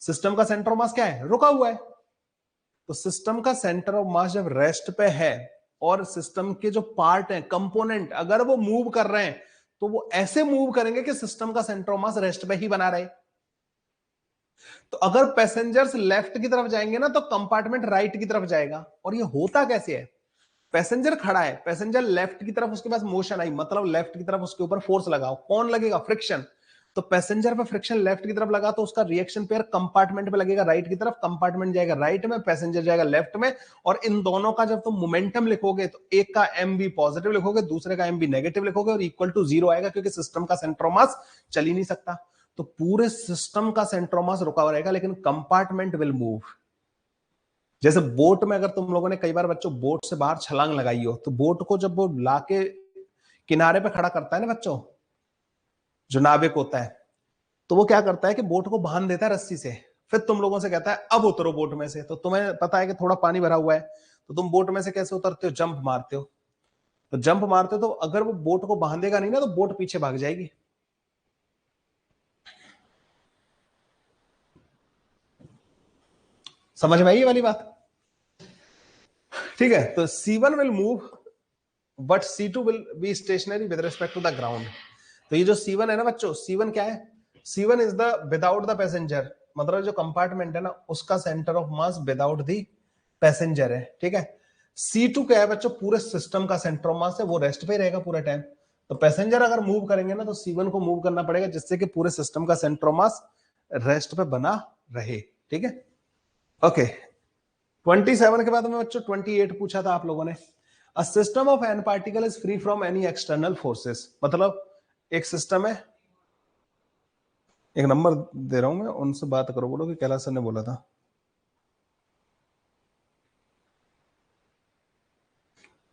सिस्टम का सेंटर ऑफ मास क्या है, रुका हुआ है। तो सिस्टम का सेंटर ऑफ मास जब रेस्ट पे है और सिस्टम के जो पार्ट हैं, कंपोनेंट, अगर वो मूव कर रहे हैं तो वो ऐसे मूव करेंगे कि सिस्टम का सेंटर ऑफ मास रेस्ट पे ही बना रहे। तो अगर पैसेंजर्स लेफ्ट की तरफ जाएंगे ना तो कंपार्टमेंट राइट की तरफ जाएगा। और ये होता कैसे है, पैसेंजर खड़ा है, पैसेंजर लेफ्ट की तरफ, उसके पास मोशन आई, मतलब लेफ्ट की तरफ उसके ऊपर फोर्स लगाओ, कौन लगेगा, फ्रिक्शन। तो पैसेंजर पे फ्रिक्शन लेफ्ट की तरफ लगा तो उसका रिएक्शन पेयर कंपार्टमेंट पे लगेगा राइट की तरफ, कंपार्टमेंट जाएगा राइट में, पैसेंजर जाएगा लेफ्ट में। और इन दोनों का जब तुम मोमेंटम लिखोगे तो एक का एम बी पॉजिटिव लिखोगे, दूसरे का एम बी नेगेटिव लिखोगे, और इक्वल टू जीरो आएगा, क्योंकि सिस्टम का सेंटर ऑफ मास चल ही नहीं सकता। तो पूरे सिस्टम का सेंटर ऑफ मास रुका हुआ रहेगा, लेकिन कंपार्टमेंट विल मूव। जैसे बोट में अगर तुम लोगों ने कई बार बच्चों बोट से बाहर छलांग लगाई हो, तो बोट को जब वो लाके किनारे पे खड़ा करता है ना बच्चों, जो नाविक होता है, तो वो क्या करता है कि बोट को बांध देता है रस्सी से, फिर तुम लोगों से कहता है अब उतरो बोट में से। तो तुम्हें पता है कि थोड़ा पानी भरा हुआ है, तो तुम बोट में से कैसे उतरते हो, जंप मारते हो। तो जंप मारते हो तो अगर वो बोट को बांधेगा नहीं ना तो बोट पीछे भाग जाएगी। समझ में आई ये वाली बात, ठीक है। तो C1 will move but C2 will be stationary with respect to the ground. तो ये जो C1 है ना बच्चों, C1 क्या है, C1 is the without the passenger, मतलब जो कंपार्टमेंट है ना उसका centre of mass without the passenger है, ठीक है। C2 क्या है बच्चों, पूरे सिस्टम का सेंटर ऑफ मास है, वो रेस्ट पे रहेगा पूरे टाइम। तो पैसेंजर अगर मूव करेंगे ना तो C1 को मूव करना पड़ेगा, जिससे कि पूरे सिस्टम का सेंटर ऑफ मास रेस्ट पे बना रहे, ठीक है। ओके 27 के बाद में बच्चों 28 पूछा था आप लोगों ने। A system of n particle is free from any external forces, मतलब एक सिस्टम है, एक नंबर दे रहा हूं मैं, उनसे बात करो, बोलो कि कैलाश सर ने बोला था।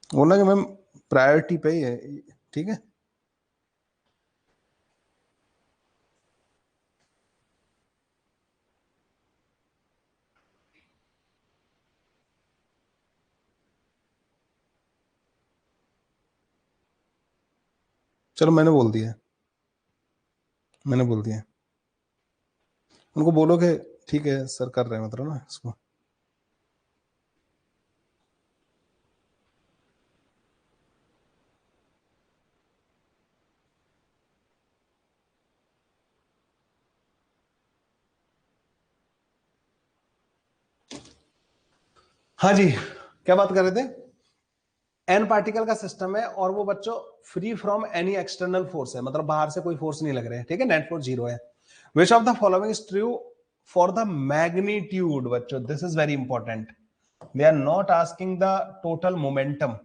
बोलना कि मैम प्रायोरिटी पे ही है, ठीक है। चलो मैंने बोल दिया, मैंने बोल दिया, उनको बोलो कि ठीक है सर कर रहे हैं, मतलब ना इसको। हाँ जी, क्या बात कर रहे थे, एन पार्टिकल का सिस्टम है और वो बच्चों free from any external force है, मतलब बाहर से कोई फोर्स नहीं लग रहे हैं, ठीक है, नेट फोर्स जीरो है। Which of the following is true for the magnitude, बच्चों this is very important, they are not asking the total momentum,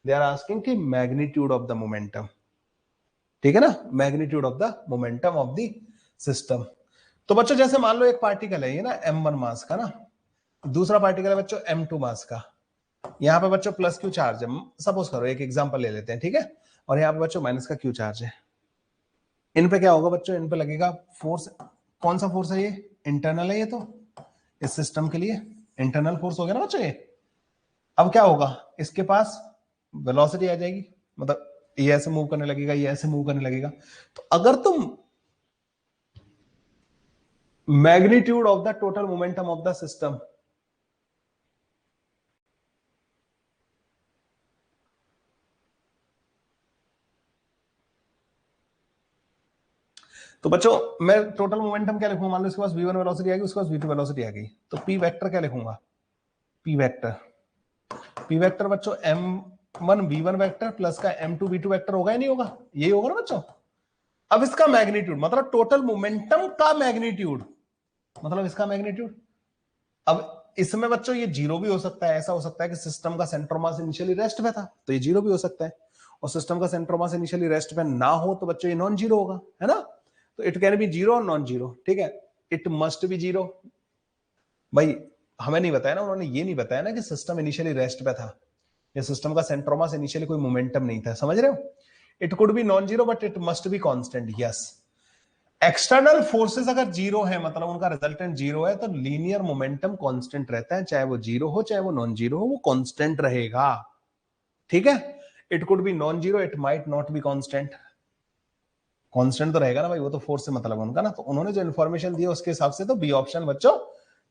they are asking की मैग्नीट्यूड ऑफ द मोमेंटम, ठीक है ना, magnitude of the momentum of the system. तो बच्चों जैसे मान लो एक पार्टिकल है ये ना m1 मास का ना, दूसरा पार्टिकल है बच्चों m2 मास का, यहाँ पे बच्चों प्लस क्यू चार्ज है, सपोज करो एक एग्जांपल ले लेते हैं, ठीक है, और यहाँ पे बच्चों माइनस का क्यू चार्ज है। इन पे क्या होगा बच्चों, इन पे लगेगा फोर्स, कौन सा फोर्स है ये, इंटरनल है ये, तो इस सिस्टम के लिए इंटरनल फोर्स हो गया ना बच्चों ये। अब क्या होगा, इसके पास वेलोसिटी आ जाएगी, मतलब ये ऐसे मूव करने लगेगा, ये ऐसे मूव करने लगेगा। तो अगर तुम magnitude of the total momentum of the system, तो बच्चों मैं टोटल मोमेंटम क्या लिखूंगा, मान लो इसके पास v1 वेलोसिटी आ गई, उसके पास v2 वेलोसिटी आ गई, तो p वेक्टर क्या लिखूंगा, p वेक्टर, p वेक्टर बच्चों m1 v1 वेक्टर प्लस का m2 v2 वेक्टर होगा या नहीं होगा, यही होगा ना बच्चों। अब इसका मैग्नीट्यूड मतलब टोटल मोमेंटम का मैग्नीट्यूड, मतलब इसका मैग्नीट्यूड। अब इसमें बच्चों ये जीरो भी हो सकता है, ऐसा हो सकता है कि सिस्टम का सेंटर मास इनिशियली रेस्ट पे था तो ये जीरो भी हो सकता है, और सिस्टम का सेंटर मास इनिशियली रेस्ट पे ना हो तो बच्चों ये नॉन जीरो होगा, है ना। तो इट कैन बी जीरो और नॉन जीरो, ठीक है, इट मस्ट बी जीरो, भाई हमें नहीं बताया ना, उन्होंने ये नहीं बताया ना कि सिस्टम इनिशियली रेस्ट पे था या सिस्टम का सेंटर ऑफ मास इनिशियली कोई मोमेंटम नहीं था, समझ रहे हो? It could be non zero but it must be constant. Yes, external forces अगर जीरो है मतलब उनका रिजल्टेंट जीरो है, तो लीनियर मोमेंटम कांस्टेंट रहता है, चाहे वो जीरो हो चाहे वो नॉन जीरो हो, वो कांस्टेंट रहेगा। ठीक है, it could be non zero, it might not be constant. Constant तो रहेगा ना भाई, वो तो फोर्स से मतलब उनका ना, तो उन्होंने जो इन्फॉर्मेशन दी उसके हिसाब से तो बी ऑप्शन बच्चों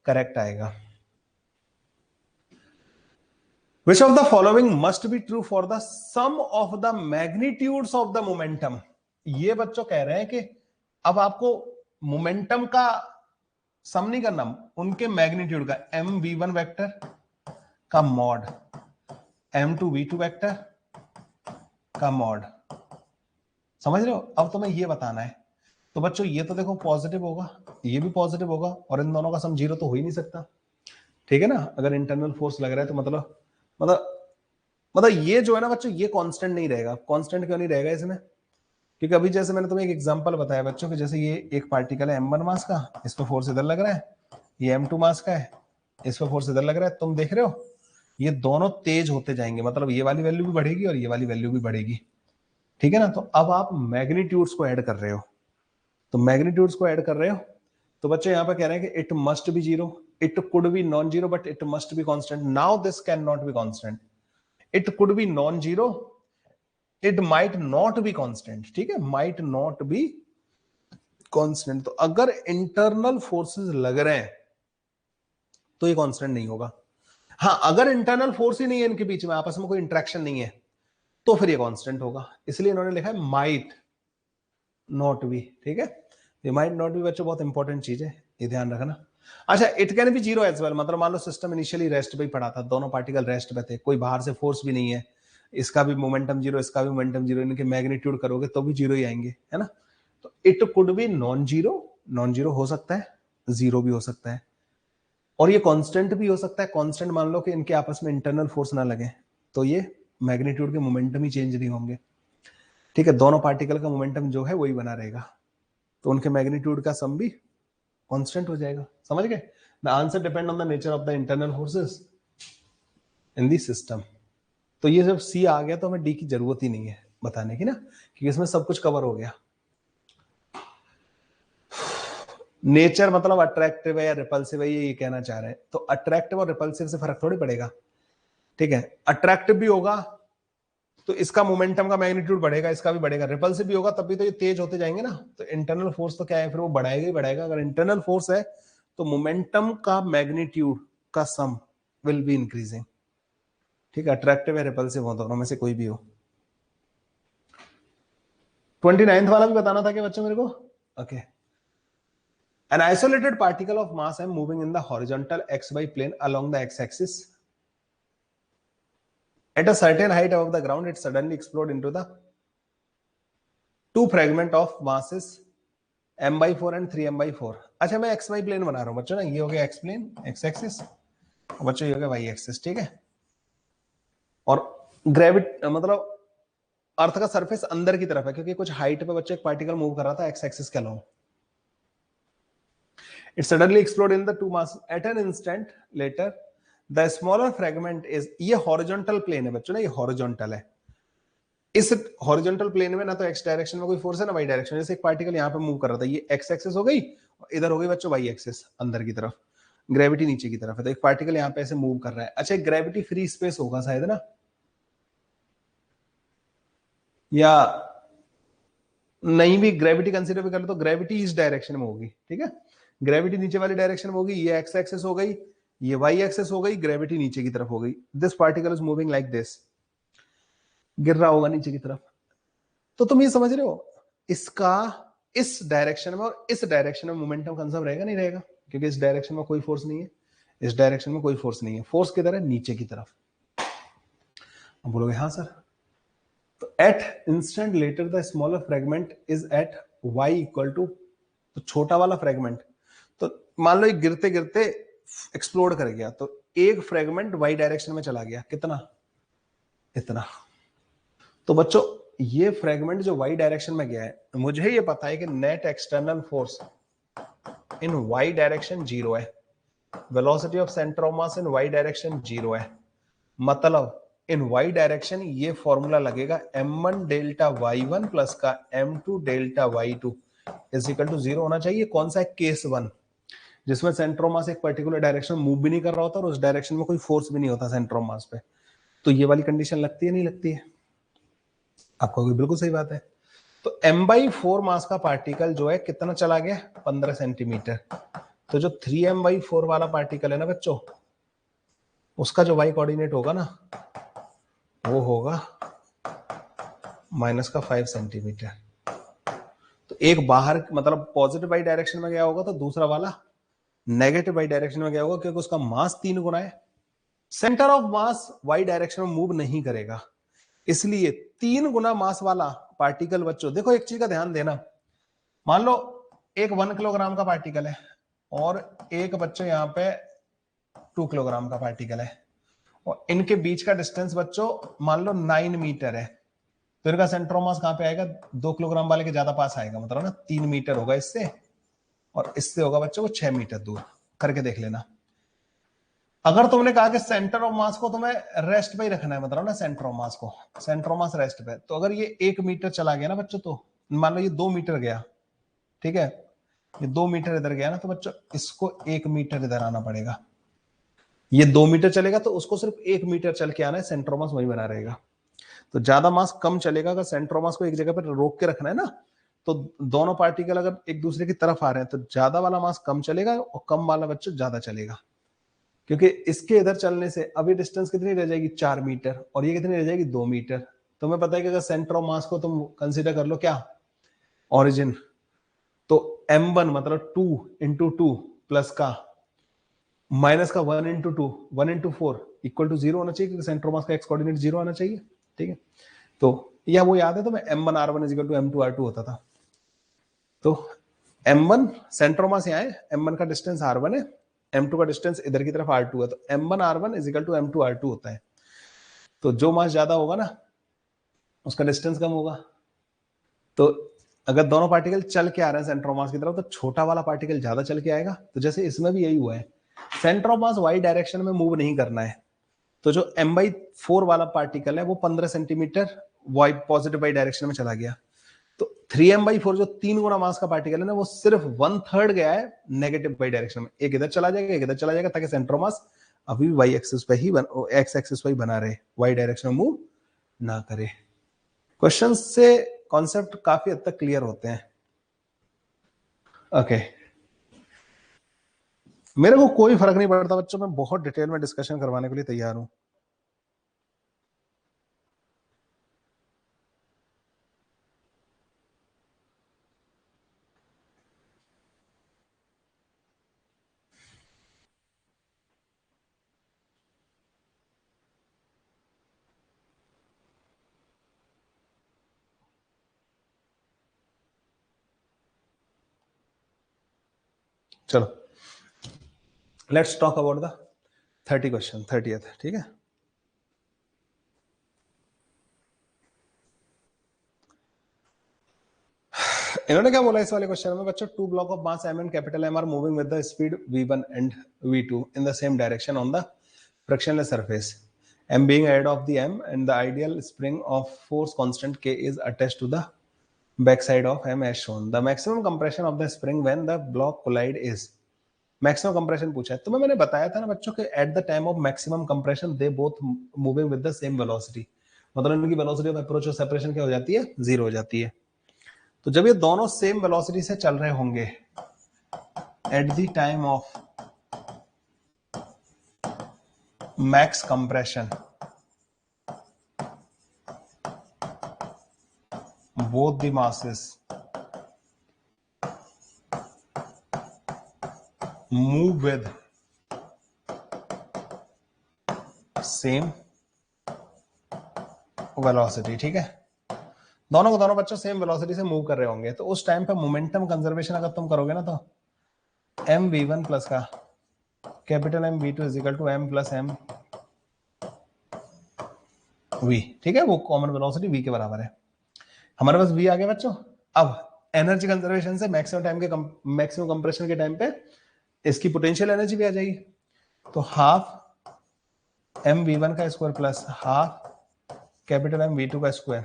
करेक्ट आएगा। Which of the following must be true for the sum of the magnitudes of the momentum? ये बच्चों कह रहे हैं कि अब आपको मोमेंटम का सम नहीं करना, उनके मैग्नीट्यूड का, एम वी वन वैक्टर का mod m two v two vector का मॉड, समझ रहे हो? अब तुम्हें ये बताना है। तो बच्चों ये तो देखो पॉजिटिव होगा, ये भी पॉजिटिव होगा, और इन दोनों का सम जीरो तो हो ही नहीं सकता। ठीक है ना, अगर इंटरनल फोर्स लग रहा है तो मतलब ये जो है ना बच्चों, ये कांस्टेंट नहीं रहेगा। कांस्टेंट क्यों नहीं रहेगा इसमें? क्योंकि अभी जैसे मैंने तुम्हें एक एग्जांपल बताया बच्चों कि जैसे ये एक पार्टिकल है m1 मास का, इस पर फोर्स इधर लग रहा है, ये m2 मास का है, इस पर फोर्स इधर लग रहा है, तुम देख रहे हो ये दोनों तेज होते जाएंगे, मतलब ये वाली वैल्यू भी बढ़ेगी और ये वाली वैल्यू भी बढ़ेगी। ठीक है ना, तो अब आप मैग्नीट्यूड्स को ऐड कर रहे हो, तो मैग्नीट्यूड्स को ऐड कर रहे हो, तो बच्चे यहाँ पे कह रहे हैं कि it must be zero, it could be non zero but it must be constant. Now this can not be constant, it could be non zero, it might not be constant. ठीक है, माइट नॉट बी कांस्टेंट, तो अगर internal forces लग रहे हैं तो ये constant नहीं होगा। हाँ, अगर इंटरनल फोर्स ही नहीं है इनके बीच में, आपस में कोई इंटरेक्शन नहीं है, तो फिर ये कांस्टेंट होगा। इसलिए इन्होंने लिखा है माइट नॉट बी। ठीक है, ये माइट नॉट बी बच्चों बहुत इंपॉर्टेंट चीज है, ये ध्यान रखना। अच्छा, it can be zero as well, मतलब मान लो सिस्टम इनिशियली रेस्ट पे ही पड़ा था, दोनों पार्टिकल रेस्ट पे थे, कोई बाहर से फोर्स भी नहीं है, इसका भी मोमेंटम जीरो, इसका भी मोमेंटम जीरो, इनके मैग्नीट्यूड करोगे तो भी जीरो ही आएंगे, है ना? तो it could be non zero, non zero हो सकता है, जीरो भी हो सकता है, और ये कांस्टेंट भी हो सकता है। कांस्टेंट मान लो कि इनके आपस में इंटरनल फोर्स ना लगे, तो ये मैग्नीट्यूड के मोमेंटम ही चेंज नहीं होंगे। ठीक है, दोनों पार्टिकल का मोमेंटम जो है वही बना रहेगा, तो उनके मैग्नीट्यूड का सम भी कांस्टेंट हो जाएगा। समझ गए? The answer depend on the nature of the internal forces in the system. तो ये जब सी आ गया तो हमें डी की जरूरत ही नहीं है बताने की ना, क्योंकि इसमें सब कुछ कवर हो गया। नेचर मतलब अट्रैक्टिव है या रिपल्सिव है, ये कहना चाह रहे हैं। तो अट्रैक्टिव और रिपल्सिव से फर्क थोड़ी पड़ेगा। ठीक है, अट्रैक्टिव भी होगा तो इसका मोमेंटम का मैग्नीट्यूड बढ़ेगा, इसका भी बढ़ेगा। रिपल्सिव भी होगा तब भी तो ये तेज होते जाएंगे ना, तो इंटरनल फोर्स तो क्या है, फिर वो बढ़ाएगा ही बढ़ाएगा। अगर इंटरनल फोर्स है तो मोमेंटम का मैग्नीट्यूड का सम विल बी इंक्रीजिंग। ठीक है, अट्रैक्टिव या रिपल्सिव हो, दोनों में से कोई भी हो। 29th वाला भी बताना था क्या बच्चों मेरे को? Okay, an isolated particle of mass m moving in the horizontal xy plane along the x-axis at a certain height above the ground, it suddenly explode into the two fragment of masses m/4 and 3m/4। अच्छा, मैं xy plane बना रहा हूं बच्चों ना, ये हो गया x प्लेन, x एक्सिस, बच्चों ये हो गया y एक्सिस। ठीक है, और ग्रेविटी मतलब अर्थ का सरफेस अंदर की तरफ है, क्योंकि कुछ हाइट पे बच्चे एक पार्टिकल मूव कर रहा था x एक्सिस के along. It suddenly exploded in the two masses at an instant later. The smaller fragment is, ये horizontal plane है बच्चों ना, ये horizontal है। इस horizontal plane में ना तो x डायरेक्शन में कोई फोर्स है ना y डायरेक्शन। जैसे एक पार्टिकल यहाँ पे मूव कर रहा था, ये x एक्सिस हो गई, इधर हो गई बच्चों y एक्सिस अंदर की तरफ, ग्रेविटी नीचे की तरफ है, तो एक पार्टिकल यहाँ पे ऐसे मूव कर रहा है। अच्छा, ग्रेविटी फ्री स्पेस होगा शायद ना, या नहीं भी ग्रेविटी कंसीडर भी कर लो तो ग्रेविटी इस डायरेक्शन में होगी। ठीक है, ग्रेविटी नीचे वाली डायरेक्शन में होगी, ये एक्स एक्सिस हो गई, ये वाई एक्सिस हो गई, ग्रेविटी नीचे की तरफ हो गई। This particle is moving like this, गिर रहा होगा नीचे की तरफ। तो तुम ये समझ रहे हो, इसका इस डायरेक्शन में और इस डायरेक्शन में मोमेंटम कंजर्व रहेगा नहीं रहेगा, क्योंकि इस डायरेक्शन में कोई फोर्स नहीं है, इस डायरेक्शन में कोई फोर्स नहीं है। फोर्स किधर है? नीचे की तरफ। अब बोलोगे हाँ सर, तो at instant later the smaller fragment is at y equal to, तो छोटा वाला फ्रेगमेंट, तो मान लो ये गिरते गिरते एक्सप्लोड कर गया, तो एक फ्रेगमेंट y डायरेक्शन में चला गया, कितना? इतना। तो बच्चों ये फ्रेगमेंट जो y डायरेक्शन में गया है, मुझे ये पता है कि net external force in y direction zero है, velocity of centre of mass in y direction 0 है, मतलब इन वाई डायरेक्शन ये फॉर्मूला लगेगा m1 डेल्टा y1 प्लस का m2 delta y2 is equal to 0 होना चाहिए। कौन सा है? केस 1, जिसमें सेंटर ऑफ मास एक पर्टिकुलर डायरेक्शन मूव भी नहीं कर रहा होता और उस डायरेक्शन में कोई फोर्स भी नहीं होता सेंटर ऑफ मास पे। तो ये वाली कंडीशन लगती है नहीं लगती है? आपको बिल्कुल सही बात है। तो m/4 मास का पार्टिकल जो है कितना चला गया? 15 सेंटीमीटर। तो जो 3m/4 वाला पार्टिकल है ना बच्चों, उसका जो y कोऑर्डिनेट होगा ना वो होगा -5 सेंटीमीटर। तो एक बाहर मतलब पॉजिटिव y डायरेक्शन में गया होगा तो दूसरा वाला नेगेटिव y डायरेक्शन में गया होगा, क्योंकि उसका मास 3 गुना है। Centre of mass y direction में मूव नहीं करेगा, इसलिए 3 गुना मास वाला पार्टिकल बच्चों, देखो एक चीज का ध्यान देना, मान लो एक 1 किलोग्राम का पार्टिकल है और एक बच्चों यहाँ पे 2 किलोग्राम का पार्टिकल है और इनके बीच का डिस्टेंस बच्चों मान लो 9 मीटर है, तो इनका सेंटर ऑफ मास कहां पे आएगा? 2 किलोग्राम वाले के ज्यादा पास आएगा, मतलब ना 3 मीटर होगा इससे और इससे होगा बच्चों को 6 मीटर दूर। करके देख लेना। अगर तुमने कहा कि सेंटर ऑफ मास को तुम्हें रेस्ट पे ही रखना है, मतलब ना सेंटर ऑफ मास को, सेंटर ऑफ मास रेस्ट पे, तो अगर ये 1 मीटर चला गया ना बच्चों, तो मान लो ये 2 मीटर गया, ठीक है, ये 2 मीटर इधर गया ना, तो बच्चों इसको 1 मीटर इधर आना पड़ेगा। ये 2 मीटर चलेगा तो उसको सिर्फ 1 मीटर चल के आना है, सेंटर ऑफ मास वही बना रहेगा। तो ज्यादा मास कम चलेगा, अगर सेंटर ऑफ मास को एक जगह पर रोक के रखना है ना, तो दोनों पार्टिकल अगर एक दूसरे की तरफ आ रहे हैं तो ज्यादा वाला मास कम चलेगा और कम वाला बच्चों ज्यादा चलेगा, क्योंकि इसके इधर चलने से अभी डिस्टेंस कितनी रह जाएगी? 4 मीटर, और ये कितनी रह जाएगी? 2 मीटर। तो मैं पता है कि अगर सेंटर ऑफ मास को तुम कंसीडर कर लो क्या? ओरिजिन, तो m1 मतलब 2 इंटू 2 प्लस का माइनस का 1 इंटू 2 1 इंटू 4 इक्वल टू 0 होना चाहिए, क्योंकि सेंटर ऑफ मास का एक्स कोऑर्डिनेट 0 आना चाहिए। ठीक है, तो या वो याद है तो मैं m1r1 is equal to m2r2 होता था। तो m1 सेंटर ऑफ मास यहाँ है, m1 का डिस्टेंस r1 है, m2 का डिस्टेंस इधर की तरफ r2 है, तो m1r1 is equal to m2r2 होता है। तो जो मास ज्यादा होगा ना उसका डिस्टेंस कम होगा। तो अगर दोनों पार्टिकल चल के आ रहे हैं सेंटर ऑफ मास की तरफ, तो छोटा वाला पार्टिकल ज्यादा चल के आएगा। तो जैसे इसमें भी यही हुआ है, centre of mass y direction में मूव नहीं करना है, तो जो m/4 वाला पार्टिकल है वो 15 centimetre y positive y direction में चला गया। तो 3m/4 जो 3 गुना मास का पार्टिकल है ना, वो सिर्फ 1/3 गया है नेगेटिव वाई डायरेक्शन में। एक इधर चला जाएगा, एक इधर चला जाएगा, ताकि सेंटर ऑफ मास अभी वाई एक्सिस पे ही एक्स एक्सिस पे ही बना रहे, वाई डायरेक्शन में मूव ना करे। क्वेश्चन से कॉन्सेप्ट काफी हद तक क्लियर होते हैं। ओके, मेरे को कोई फर्क नहीं पड़ता बच्चों, मैं बहुत डिटेल में डिस्कशन करवाने के लिए तैयार हूं। चलो let's talk about the 30 question, 30th। ठीक है, इन्होंने क्या बोला इस वाले क्वेश्चन में बच्चों? 2 block of mass m and capital M are moving with the speed v1 and v2 in the same direction on the frictionless surface, m being ahead of the m and the ideal spring of force constant k is attached to the backside of m as shown. The maximum compression of the spring when the block collide is, maximum compression पूछा है। तो मैंने बताया था ना बच्चों कि eight the time of maximum compression they both moving with the same velocity, मतलब इनकी वेलोसिटी ऑफ अप्रोच और सेपरेशन क्या हो जाती है? 0 हो जाती है। तो जब ये दोनों सेम वेलोसिटी से चल रहे होंगे eight the time of max compression, both the masses move with same velocity। ठीक है, दोनों को दोनों बच्चों सेम वेलोसिटी से मूव कर रहे होंगे, तो उस टाइम पे मोमेंटम कंजर्वेशन अगर तुम करोगे ना, तो mv1 प्लस का capital mv2 is equal to m plus m v। ठीक है, वो कॉमन वेलोसिटी v के बराबर है। हमारे पास v आ गया बच्चों। अब एनर्जी कंजर्वेशन से मैक्सिमम टाइम के मैक्सिमम कंप्रेशन के टाइम पे इसकी पोटेंशियल एनर्जी भी आ जाएगी। तो हाफ mv1 का square plus half capital mv2 का स्क्वायर,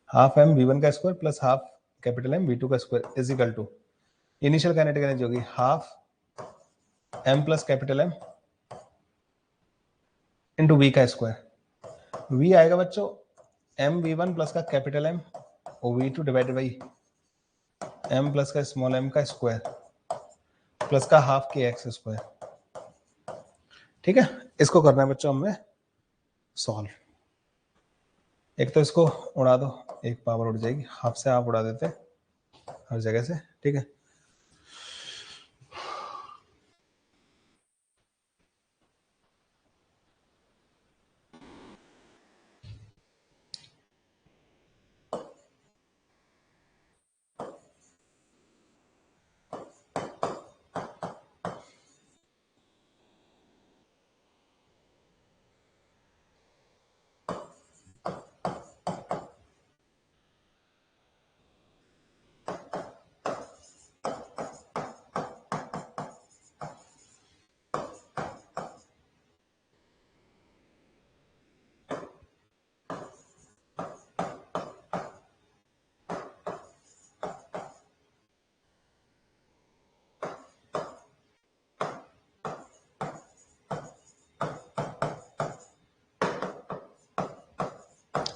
हाफ mv1 का square plus half capital mv2 का square is equal to initial kinetic energy होगी half m plus capital M into v का square. v आएगा बच्चों mv1 plus का capital M और v2 divided by m plus का small m का square plus का हाफ के एक्स स्क्वायर। ठीक है, इसको करना है बच्चों हमें सॉल्व। एक तो इसको उड़ा दो, एक पावर उड़ जाएगी, हाफ से हाफ उड़ा देते हर जगह से। ठीक है,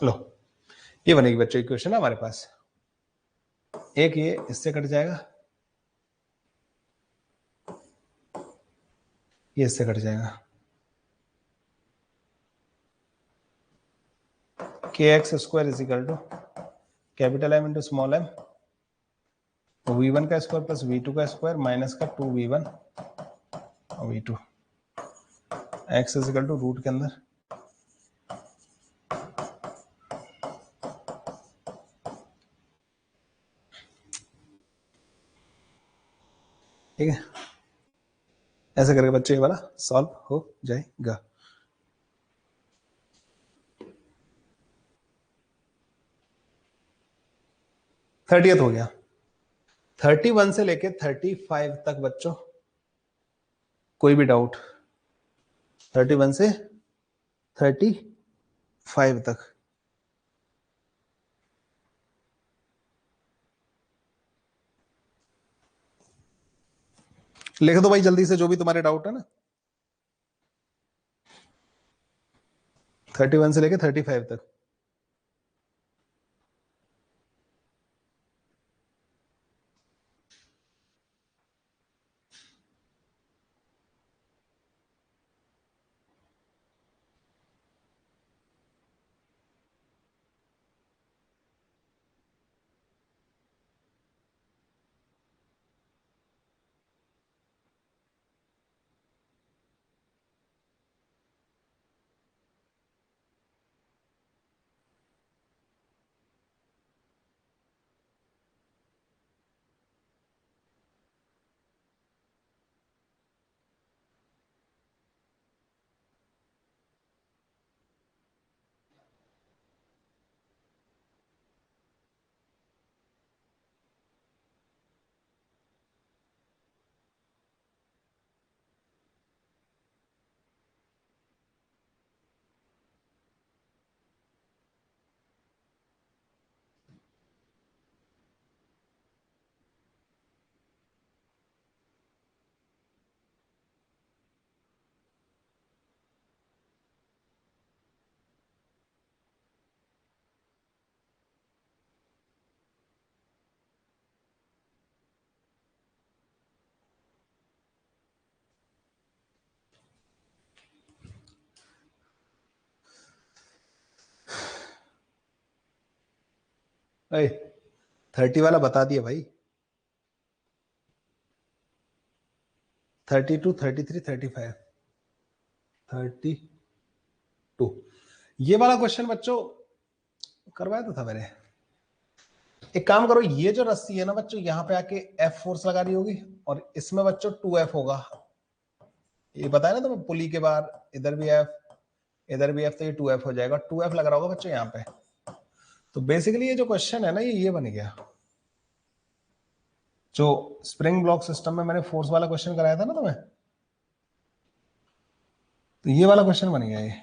लो ये बनेगी बच्चों इक्वेशन हमारे पास। एक ये इससे कट जाएगा, ये इससे कट जाएगा, k x square is equal to capital M into small m v1 का स्क्वायर प्लस v2 का स्क्वायर माइनस का 2v1 और v2 x is equal to root के अंदर ठीक है। ऐसे करके बच्चे ये वाला सॉल्व हो जाएगा। थर्टियथ हो गया। 31 से लेके 35 तक बच्चों कोई भी डाउट? 31 से 35 तक लिख दो भाई जल्दी से जो भी तुम्हारे डाउट है ना। 31 से लेके 35 तक। अरे 30 वाला बता दिया भाई। 32, 33, 35, 32 ये वाला क्वेश्चन बच्चों करवाया तो था मैंने। एक काम करो, ये जो रस्सी है ना बच्चों यहाँ पे आके F फोर्स लगा रही होगी और इसमें बच्चों 2F होगा। ये बताया ना तुम्हें पुली के बाहर इधर भी F इधर भी F, तो ये 2F हो जाएगा। 2F लग रहा होगा बच्चों यहाँ पे। तो बेसिकली ये जो क्वेश्चन है ना ये बन गया, जो स्प्रिंग ब्लॉक सिस्टम में मैंने फोर्स वाला क्वेश्चन कराया था ना तुम्हें, तो ये वाला क्वेश्चन बन गया ये।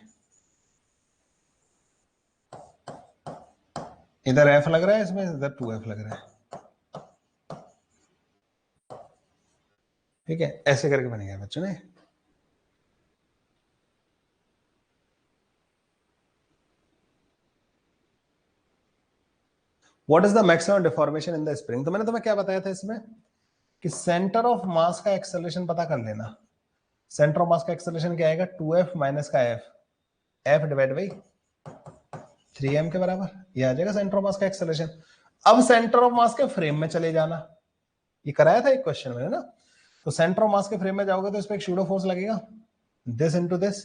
इधर एफ लग रहा है इसमें, इधर 2F लग रहा है, ठीक है, ऐसे करके बन गया बच्चों ने। What is the maximum deformation in the spring, तो मैंने तुम्हें क्या बताया था इसमें कि सेंटर ऑफ मास का एक्सेलरेशन पता कर लेना। सेंटर ऑफ मास का एक्सेलरेशन क्या आएगा, 2F माइनस का F डिवाइड बाई 3m के बराबर, ये आ जाएगा सेंटर ऑफ मास का एक्सेलरेशन। अब सेंटर ऑफ मास के फ्रेम में चले जाना, ये कराया था एक क्वेश्चन में ना। तो सेंटर ऑफ मास के फ्रेम में जाओगे तो इस पर एक सूडो फोर्स लगेगा, this into this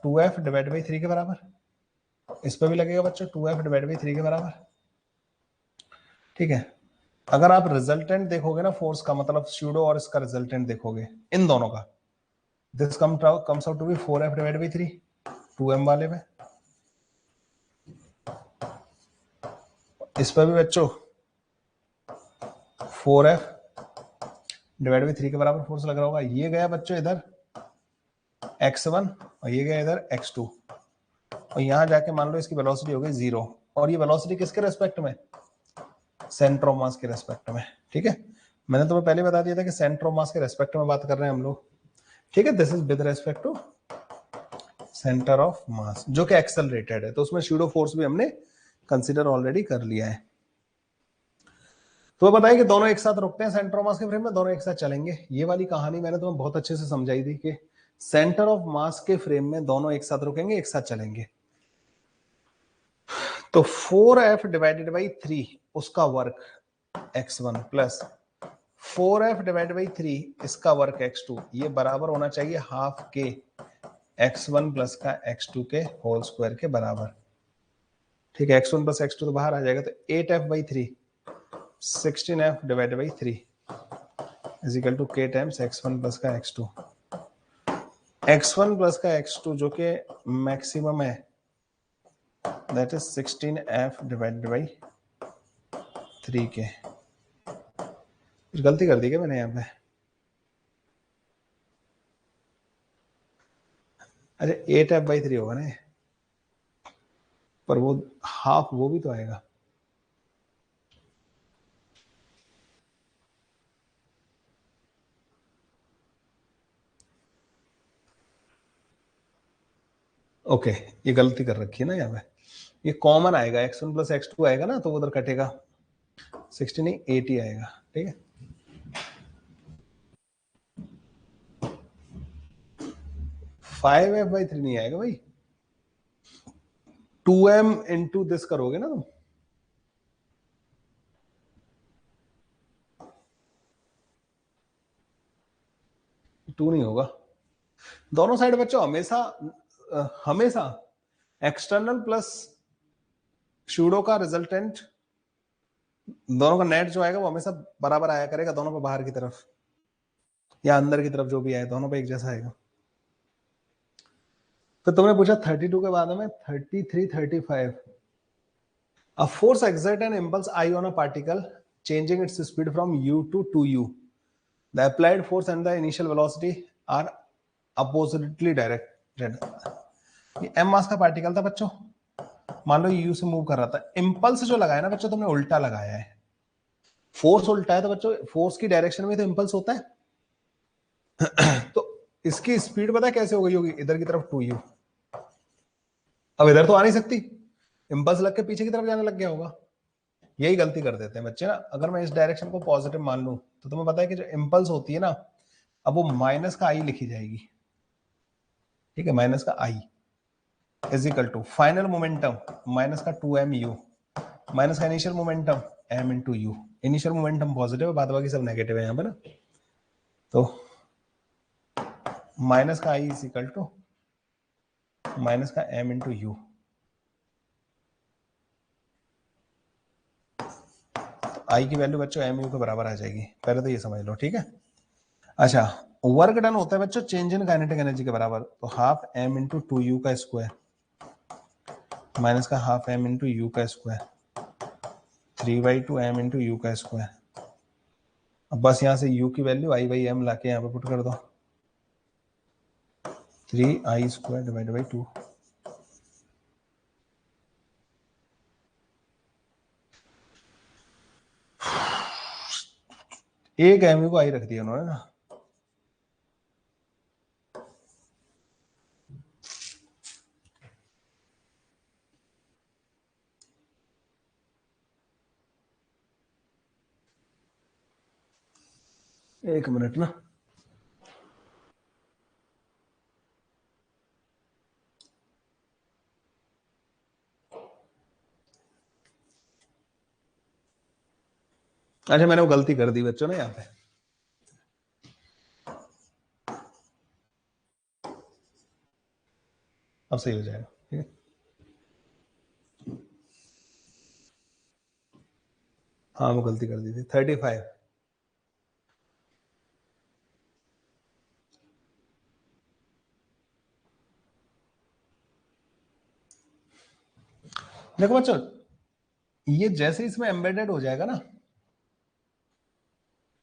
2F divide by 3 के बराबर। इस पर भी लगेगा बच्चों 2F डिवाइड बाई 3 के बराबर, ठीक है। अगर आप रिजल्टेंट देखोगे ना फोर्स का, मतलब सूडो और इसका रिजल्टेंट देखोगे इन दोनों का, this comes out to be 4F divide by 3 2m वाले में। इस पर भी बच्चों 4F डिवाइड बाई 3 के बराबर फोर्स लग रहा होगा। ये गया बच्चों इधर x1 और ये गया इधर x2, और यहां जाके मान लो इसकी वेलोसिटी हो गई 0, और ये वेलोसिटी किसके रेस्पेक्ट में, सेंटर ऑफ मास के रेस्पेक्ट में, ठीक है। मैंने तुम्हें पहले बता दिया था कि सेंटर ऑफ मास के रेस्पेक्ट में बात कर रहे हैं हम लोग, ठीक है। This is with respect to centre of mass जो कि एक्सेलरेटेड है, तो उसमें सूडो फोर्स भी हमने कंसीडर ऑलरेडी कर लिया है। तो बताइए कि दोनों एक साथ रुकते हैं सेंटर ऑफ मास के फ्रेम में, दोनों एक साथ चलेंगे। ये वाली कहानी मैंने तुम्हें बहुत अच्छे से समझाई थी कि सेंटर ऑफ मास के फ्रेम में दोनों एक साथ रुकेंगे, एक साथ चलेंगे। तो 4F डिवाइडेड बाई 3 उसका work x1 plus 4F divide by 3 इसका वर्क x2, ये बराबर होना चाहिए हाफ के x1 प्लस का x2 के होल स्क्वायर के बराबर, ठीक है। x1 प्लस x2 तो बाहर आ जाएगा, तो 8F by 3 16F divide by 3 is equal to k times x1 plus का x2। x1 प्लस का x2 जो कि मैक्सिमम है, that is 16F divided by 3 के। कुछ गलती कर दी क्या मैंने यहाँ पे, अरे 8F बाई 3 होगा ना, पर वो हाफ वो भी तो आएगा। ओके ये गलती कर रखी है ना यहाँ पे, ये कॉमन आएगा, x1 प्लस x2 आएगा ना, तो उधर कटेगा 60 नहीं 80 आएगा, ठीक है। फाइव एफ बाई 3 नहीं आएगा भाई, 2m इंटू दिस करोगे ना तुम, टू नहीं होगा। दोनों साइड बच्चों हमेशा हमेशा एक्सटर्नल प्लस सूडो का रिजल्टेंट, दोनों का नेट जो आएगा वो हमेशा बराबर आया करेगा, दोनों पे बाहर की तरफ या अंदर की तरफ जो भी आए दोनों पे एक जैसा आएगा। तो तुमने पूछा 32 के बाद में 33 35, a force exert an impulse I on a particle changing its speed from u to 2u, the applied force and the initial velocity are oppositely directed। ये m मास का पार्टिकल था बच्चों, मान लो u से मूव कर रहा था, इंपल्स जो लगाया ना बच्चों तुमने उल्टा लगाया है, फोर्स उल्टा है, तो बच्चों फोर्स की डायरेक्शन में तो इंपल्स होता है तो इसकी स्पीड पता है कैसे हो गई होगी, इधर की तरफ 2u, अब इधर तो आ नहीं सकती, इंपल्स लग के पीछे की तरफ जाने लग गया होगा। यही गलती कर देते हैं बच्चे ना, अगर मैं इस डायरेक्शन को पॉजिटिव मान लूं तो तुम्हें पता है कि जो इंपल्स होती है ना, अब वो माइनस का आई लिखी जाएगी, ठीक है, माइनस का I is equal to final momentum minus का 2mu माइनस का initial momentum m into u. Initial momentum positive है, बाद बाकी सब नेगेटिव है यहाँ पे ना, तो माइनस का I is equal to minus का m इंटू यू। आई की वैल्यू बच्चों एम यू के बराबर आ जाएगी, पहले तो ये समझ लो, ठीक है। अच्छा वर्क डन होता है बच्चों चेंज इन काइनेटिक एनर्जी के बराबर, तो हाफ m इंटू 2u का स्क्वायर माइनस का हाफ m इंटू यू का स्क्वायर, 3/2 m इंटू यू का स्क्वायर। अब बस यहाँ से u की वैल्यू i/m लाके यहाँ पे पुट कर दो, 3i² डिवाइड बाई 2। एक m को i रख दिया उन्होंने ना। एक मिनट ना, अच्छा मैंने वो गलती कर दी बच्चों ने यहाँ पे। अब सही हो जाएगा, ठीक है। हाँ वो गलती कर दी थी, 35। देखो बच्चों, ये जैसे इसमें एम्बेडेड हो जाएगा ना,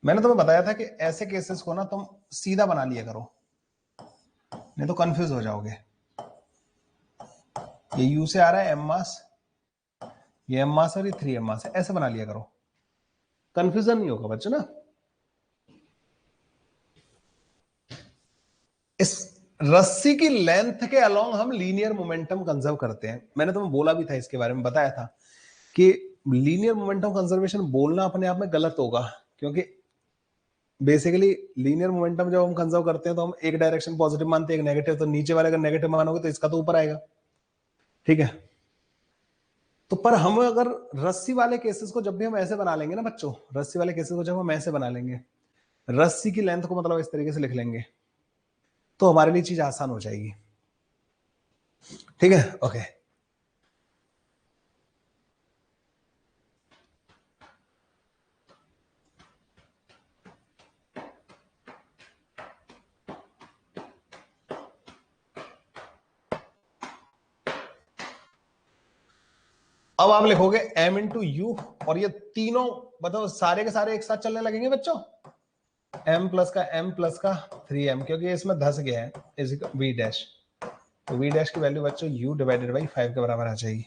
मैंने तुम्हें बताया था कि ऐसे केसेस को ना तुम सीधा बना लिया करो, नहीं तो कंफ्यूज हो जाओगे। ये यू से आ रहा है एम मास, ये एम मास और ये 3m मास है, ऐसे बना लिया करो, कंफ्यूजन नहीं होगा बच्चों ना। इस रस्सी की लेंथ के अलोंग हम लीनियर मोमेंटम कंजर्व करते हैं। मैंने तुम्हें बोला भी था, इसके बारे में बताया था कि लीनियर मोमेंटम कंजर्वेशन बोलना अपने आप में गलत होगा, क्योंकि बेसिकली लीनियर मोमेंटम जब हम कंजर्व करते हैं तो हम एक डायरेक्शन पॉजिटिव मानते हैं, एक नेगेटिव, तो नीचे वाले अगर नेगेटिव मानोगे तो इसका तो ऊपर आएगा, ठीक है। तो पर हम अगर रस्सी वाले केसेस को जब भी हम ऐसे बना लेंगे ना बच्चों, रस्सी वाले केसेस को जब हम ऐसे बना लेंगे, रस्सी की लेंथ को मतलब इस तरीके से लिख लेंगे, तो हमारे लिए चीज आसान हो जाएगी, ठीक है। ओके, अब आप लिखोगे m इंटू यू, और ये तीनों मतलब सारे के सारे एक साथ चलने लगेंगे बच्चों, m प्लस का m प्लस का 3m, क्योंकि इसमें धस गया है, इज v डैश, तो v डैश की वैल्यू बच्चों u डिवाइडेड बाई 5 के बराबर आ जाएगी।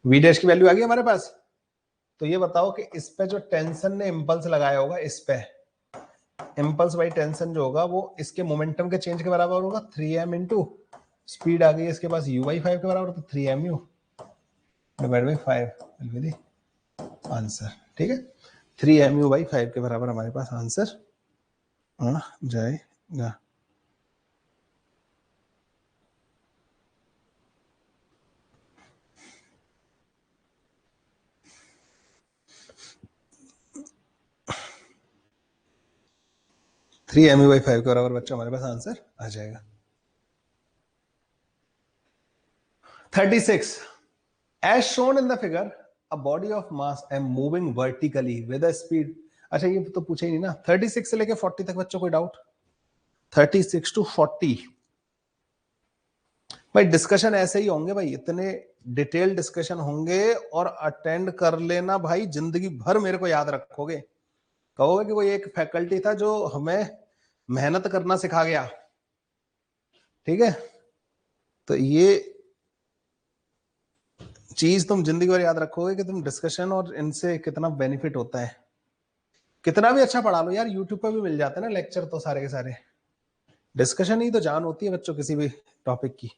v डैश की वैल्यू आ गई हमारे पास। तो ये बताओ कि इस पे जो टेंशन ने इंपल्स लगाया होगा, इस पे इंपल्स बाई टेंशन जो होगा वो इसके मोमेंटम के चेंज के बराबर होगा, 3m इंटू स्पीड आ गई इसके पास u/5 के बराबर, तो 3mu divide by 5 will be the answer, ठीक है। 3mu/5 के बराबर हमारे पास आंसर आ जाएगा। थ्री mu/5 के बराबर बच्चों हमारे पास आंसर आ जाएगा। 36, as shown in the figure, a body of mass m moving vertically with a speed। अच्छा ये तो पूछे ही नहीं ना, 36 से लेके 40 तक बच्चों, कोई डाउट? 36 टू 40 भाई डिस्कशन ऐसे ही होंगे भाई, इतने डिटेल डिस्कशन होंगे, और अटेंड कर लेना भाई, जिंदगी भर मेरे को याद रखोगे, कहोगे कि कोई एक फैकल्टी था जो हमें मेहनत करना सिखा गया, ठीक है। तो ये चीज तुम जिंदगी भर याद रखोगे कि तुम डिस्कशन और इनसे कितना बेनिफिट होता है। कितना भी अच्छा पढ़ा लो यार, यूट्यूब पर भी मिल जाते हैं ना लेक्चर, तो सारे के सारे डिस्कशन ही तो जान होती है बच्चों किसी भी टॉपिक की।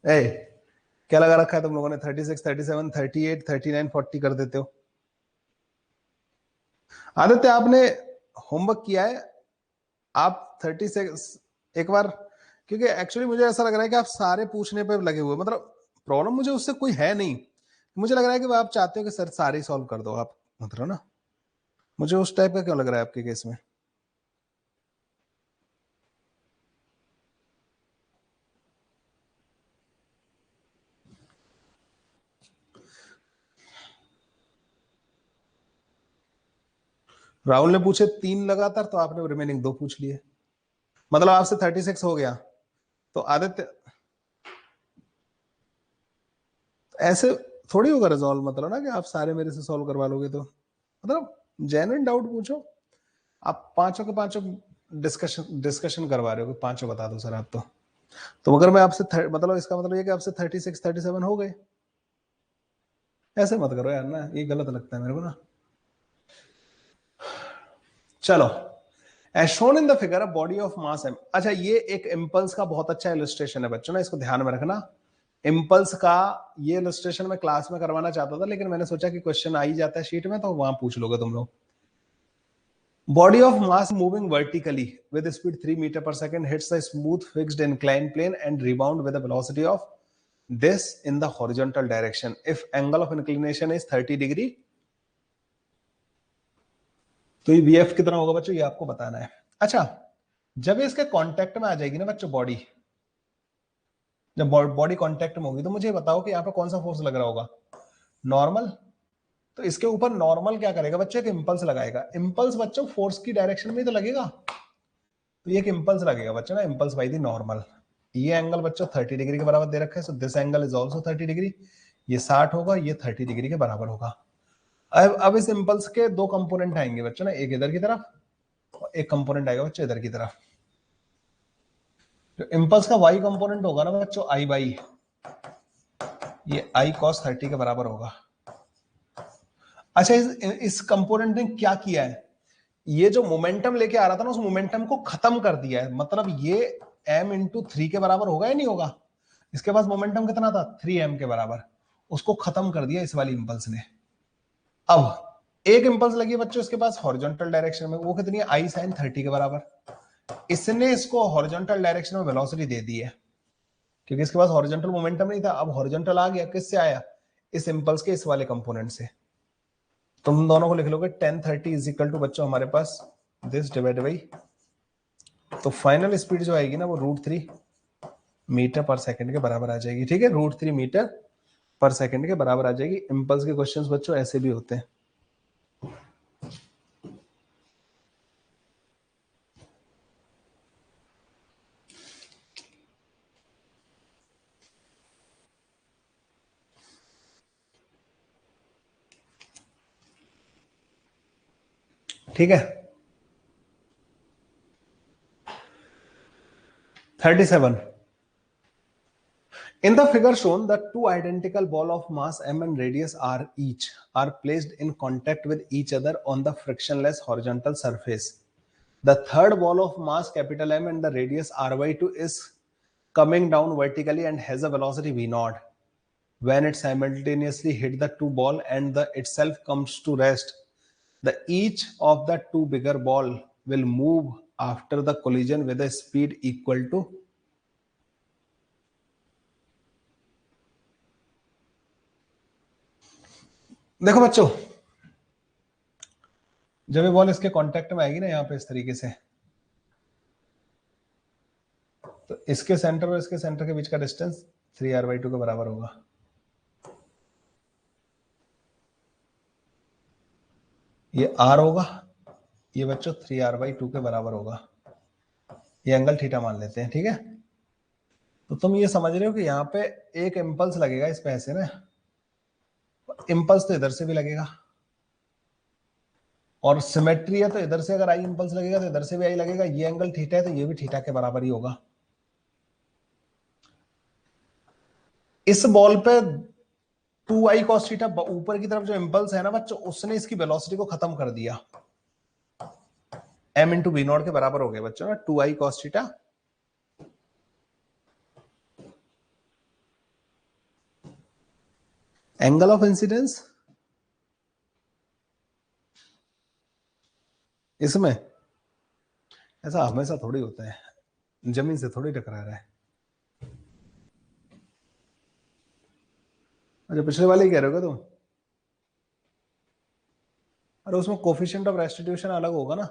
ए, क्या लगा रखा है तुम लोगों ने? 36, 37, 38, 39, 40 कर देते हो। आदित्य आपने होमवर्क किया है? आप 36 एक बार, क्योंकि एक्चुअली मुझे ऐसा लग रहा है कि आप सारे पूछने पे लगे हुए, मतलब प्रॉब्लम मुझे उससे कोई है नहीं, मुझे लग रहा है कि आप चाहते हो कि सर सारे सॉल्व कर दो आप, मतलब ना, मुझे उस टाइप का क्यों लग रहा है आपके केस में? राहुल ने पूछे 3 लगातार, तो आपने रिमेनिंग 2 पूछ लिए, मतलब आपसे 36 हो गया, तो आदित्य ऐसे थोड़ी होगा रिजॉल्व, मतलब ना कि आप सारे मेरे से सॉल्व करवा लोगे, तो मतलब जेन्युइन डाउट पूछो। आप पांचों के पांचों डिस्कशन करवा रहे हो कि पांचों बता दो सर आप, तो अगर मैं आपसे मतलब इसका मतलब ये कि आपसे 36 37 हो गए। ऐसे मत करो यार ना, ये गलत लगता है मेरे को ना। चलो, as shown in the figure a body of mass m. अच्छा, ये एक इम्पल्स का बहुत अच्छा इलस्ट्रेशन है बच्चों ना, इसको ध्यान में रखना। इम्पल्स का ये इलस्ट्रेशन मैं क्लास में करवाना चाहता था, लेकिन मैंने सोचा कि क्वेश्चन आ ही जाता है शीट में, तो वहां पूछ लोगे तुम लोग। Body of mass moving vertically with speed 3 meter per second hits a smooth fixed inclined plane and rebound with a velocity of this in the horizontal direction if angle of inclination is 30 degree। तो ये VF कितना होगा बच्चों, ये आपको बताना है। अच्छा, जब इसके कांटेक्ट में आ जाएगी ना बच्चों बॉडी, जब बॉडी कांटेक्ट में होगी, तो मुझे बताओ कि यहाँ पे कौन सा फोर्स लग रहा होगा, नॉर्मल। तो इसके ऊपर नॉर्मल क्या करेगा बच्चों, एक इंपल्स लगाएगा। इंपल्स बच्चों फोर्स की डायरेक्शन में ही तो लगेगा, तो ये एक इंपल्स लगेगा बच्चों ना, इंपल्स बाय द नॉर्मल। ये एंगल बच्चों 30 डिग्री के बराबर दे रखा है, so this angle is also 30 degree. ये 60 होगा, ये 30 डिग्री के बराबर होगा। अब इस इंपल्स के दो कंपोनेंट आएंगे बच्चों ना, एक इधर की तरफ और एक कंपोनेंट आएगा बच्चों इधर की तरफ। तो इंपल्स का वाई कंपोनेंट होगा ना बच्चों आई बाई, ये आई कॉस 30 के बराबर होगा। अच्छा, इस कंपोनेंट ने क्या किया है, ये जो मोमेंटम लेके आ रहा था ना, उस मोमेंटम को खत्म कर दिया है। मतलब ये m इंटू 3 के बराबर होगा या नहीं होगा, इसके पास मोमेंटम कितना था 3m के बराबर, उसको खत्म कर दिया इस वाली इंपल्स ने। अब एक इंपल्स लगी है बच्चों इसके पास हॉरिजॉन्टल डायरेक्शन में, वो कितनी है आई साइन 30 के बराबर। इसने इसको हॉरिजॉन्टल डायरेक्शन में वेलोसिटी दे दी है, क्योंकि इसके पास हॉरिजॉन्टल मोमेंटम नहीं था, अब हॉरिजॉन्टल आ गया। किससे आया, इस इंपल्स के इस वाले कंपोनेंट से। तुम दोनों को लिख लोगे 1030 इज इक्वल टू बच्चों हमारे पास दिस डिवाइड बाई, तो फाइनल स्पीड जो आएगी ना वो √3 मीटर पर सेकंड के बराबर आ जाएगी। ठीक है, √3 मीटर पर सेकंड के बराबर आ जाएगी। इंपल्स के क्वेश्चंस बच्चों ऐसे भी होते हैं। ठीक है, 37 in the figure shown the two identical ball of mass m and radius r each are placed in contact with each other on the frictionless horizontal surface. The third ball of mass capital M and the radius ry2 is coming down vertically and has a velocity v0. When it simultaneously hit the two ball and the itself comes to rest, the each of the two bigger ball will move after the collision with a speed equal to। देखो बच्चों, जब ये ball इसके contact में आएगी ना यहाँ पे इस तरीके से, तो इसके सेंटर और इसके सेंटर के बीच का डिस्टेंस 3r/2 के बराबर होगा। ये r होगा, ये बच्चों 3r/2 के बराबर होगा। ये एंगल थीटा मान लेते हैं। ठीक है, तो तुम ये समझ रहे हो कि यहाँ पे एक इंपल्स लगेगा इस पे ऐसे ना, इंपल्स तो इधर से भी लगेगा, और सिमेट्री है तो इधर से अगर आई इंपल्स लगेगा तो इधर से भी आई लगेगा। ये एंगल थीटा है तो ये भी थीटा के बराबर ही होगा। इस बॉल पे 2i cos थीटा ऊपर की तरफ जो इंपल्स है ना बच्चों, उसने इसकी वेलोसिटी को खत्म कर दिया। m इंटू v0 के बराबर हो गया बच्चों ना 2i cos theta. Angle of incidence इसमें ऐसा हमेशा थोड़ी होता है, जमीन से थोड़ी टकरा रहा है। अच्छा, पिछले वाले ही कह रहे हो तुम? अरे उसमें कोफिशिएंट ऑफ रेस्टिट्यूशन अलग होगा ना।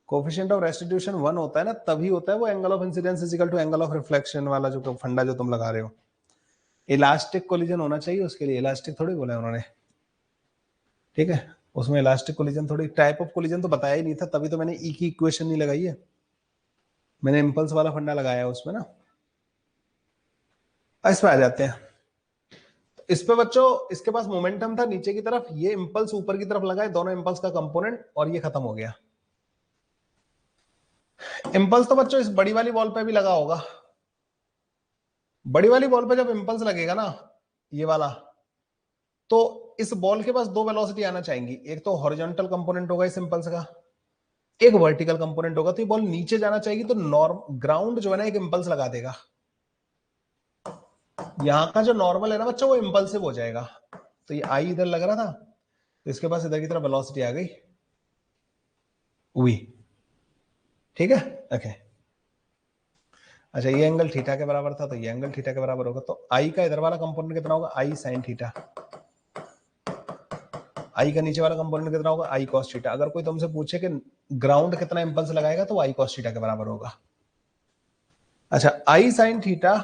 कोफिशिएंट ऑफ रेस्टिट्यूशन 1 होता है ना, तभी होता है वो angle of incidence is equal to angle of reflection वाला जो फंडा जो तुम लगा रहे हो। इलास्टिक कोलिजन होना चाहिए उसके लिए, इलास्टिक थोड़ी बोला है उन्होंने। ठीक है, उसमें इलास्टिक कोलिजन थोड़ी, टाइप ऑफ कोलिजन तो बताया ही नहीं था, तभी तो मैंने ई की इक्वेशन नहीं लगाई है, मैंने इंपल्स वाला फंडा लगाया है उसमें ना। इस पे आ जाते हैं। इस पे बच्चों इसके पास मोमेंटम था नीचे की तरफ, ये इंपल्स ऊपर की तरफ लगाए, दोनों इंपल्स का कंपोनेंट, और ये खत्म हो गया। इंपल्स तो बच्चों इस बड़ी वाली बॉल पे भी लगा होगा। बड़ी वाली बॉल पे जब इंपल्स लगेगा ना, ये वाला, तो इस बॉल के पास दो वेलोसिटी आना चाहिए, एक तो हॉरिजॉन्टल कंपोनेंट होगा इस इंपल्स का, एक वर्टिकल कंपोनेंट होगा। तो ये बॉल नीचे जाना चाहिए, तो नॉर्म ग्राउंड जो है ना एक इंपल्स लगा देगा, यहां का जो नॉर्मल है ना बच्चों वो इंपल्सिव हो जाएगा। तो ये आई इधर लग रहा था, तो इसके पास इधर की तरफ वेलोसिटी आ गई वी। ठीक है, ओके। अच्छा, ये एंगल थीटा के बराबर था, तो ये एंगल थीटा के बराबर होगा, तो आई का इधर वाला कंपोनेंट कितना होगा, आई साइन थीटा। आई का नीचे वाला कंपोनेंट कितना होगा, आई कॉस थीटा। अगर कोई तुमसे पूछे कि ग्राउंड कितना इंपल्स लगाएगा, तो आई कॉस थीटा के बराबर होगा। अच्छा, आई साइन थीटा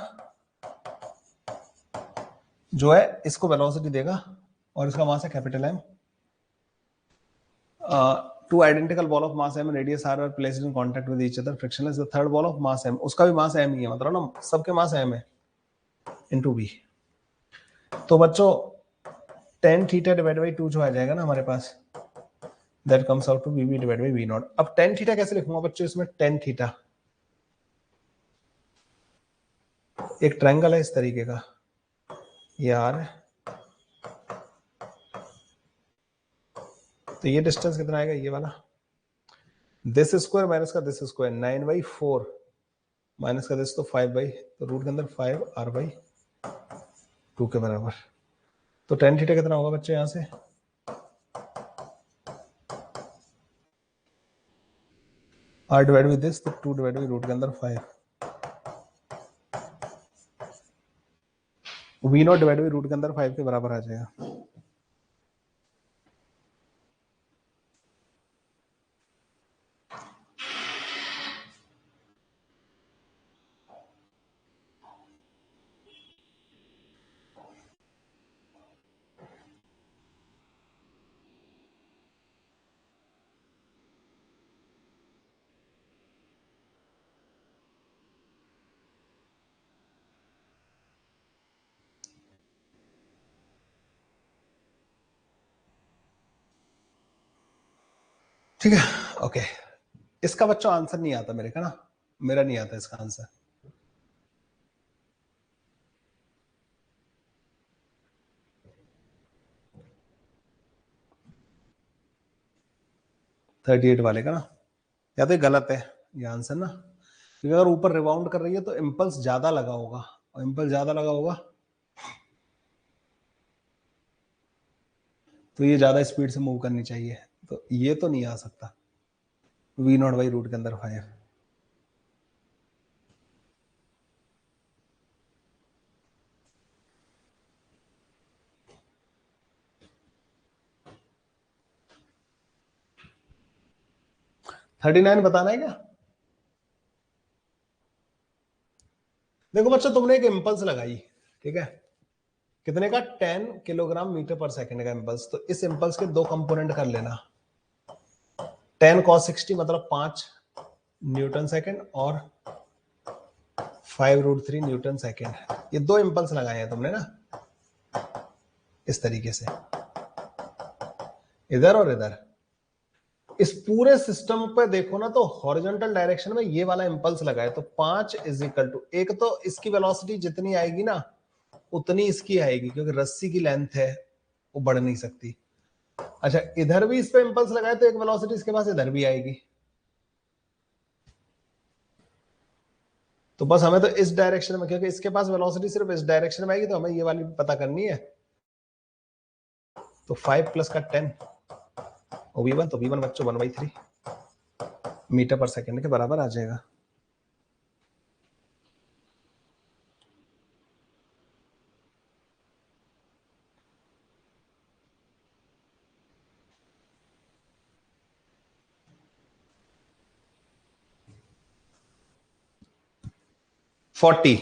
जो है इसको वेलोसिटी देगा, और इसका मास है capital m. Two identical ball of mass m radius r are placed in contact with each other, frictionless the third ball of mass m, उसका भी मास एम ही है, मतलब ना सबके मास एम है, इनटू बी। तो बच्चों tan थीटा डिवाइड बाई 2 जो आ जाएगा ना हमारे पास, that comes out to v b divide by v naught. अब tan थीटा कैसे लिखूंगा बच्चों, इसमें tan थीटा एक ट्रायंगल है इस तरीके का, ये आर है, तो ये डिस्टेंस कितना आएगा, ये वाला, दिस स्क्वायर माइनस का दिस स्क्वायर, 9/4 माइनस का दिस, तो 5/, तो रूट के अंदर 5r/2 के बराबर। तो tan थीटा कितना होगा बच्चे, यहां से r डिवाइड बाई दिस, तो 2 डिवाइड बाई रूट के अंदर 5, v not divide by root के अंदर 5 के बराबर आ जाएगा। ठीक है, ओके। इसका बच्चों आंसर नहीं आता मेरे का ना, मेरा नहीं आता इसका आंसर। थर्टी एट वाले का ना, या तो ये गलत है ये आंसर ना, क्योंकि अगर ऊपर रिबाउंड कर रही है तो इंपल्स ज्यादा लगा होगा, और इंपल्स ज्यादा लगा होगा तो ये ज्यादा स्पीड से मूव करनी चाहिए, तो ये तो नहीं आ सकता, वी नॉट बाई रूट के अंदर 5। 39 बताना है क्या? देखो बच्चों, तुमने एक इम्पल्स लगाई, ठीक है, कितने का, 10 किलोग्राम मीटर पर सेकंड का इम्पल्स, तो इस इम्पल्स के दो कंपोनेंट कर लेना, 10 cos 60 मतलब 5 न्यूटन सेकंड, और 5√3 न्यूटन सेकंड। ये दो इंपल्स लगाए हैं तुमने ना इस तरीके से, इधर और इधर। इस पूरे सिस्टम पे देखो ना, तो हॉरिजॉन्टल डायरेक्शन में ये वाला इंपल्स लगा है, तो 5 इज इक्वल टू, एक तो इसकी वेलोसिटी जितनी आएगी ना उतनी इसकी आएगी, क्योंकि रस्सी की लेंथ है वो बढ़ नहीं सकती। अच्छा, इधर भी इस पे इंपल्स लगाए तो एक वेलोसिटी इसके पास इधर भी आएगी, तो बस हमें तो इस डायरेक्शन में, क्योंकि इसके पास वेलोसिटी सिर्फ इस डायरेक्शन में आएगी, तो हमें ये वाली पता करनी है। तो 5 प्लस का 10 V1, तो V1 बच्चों 1/3 मीटर पर सेकंड के बराबर आ जाएगा। फोर्टी।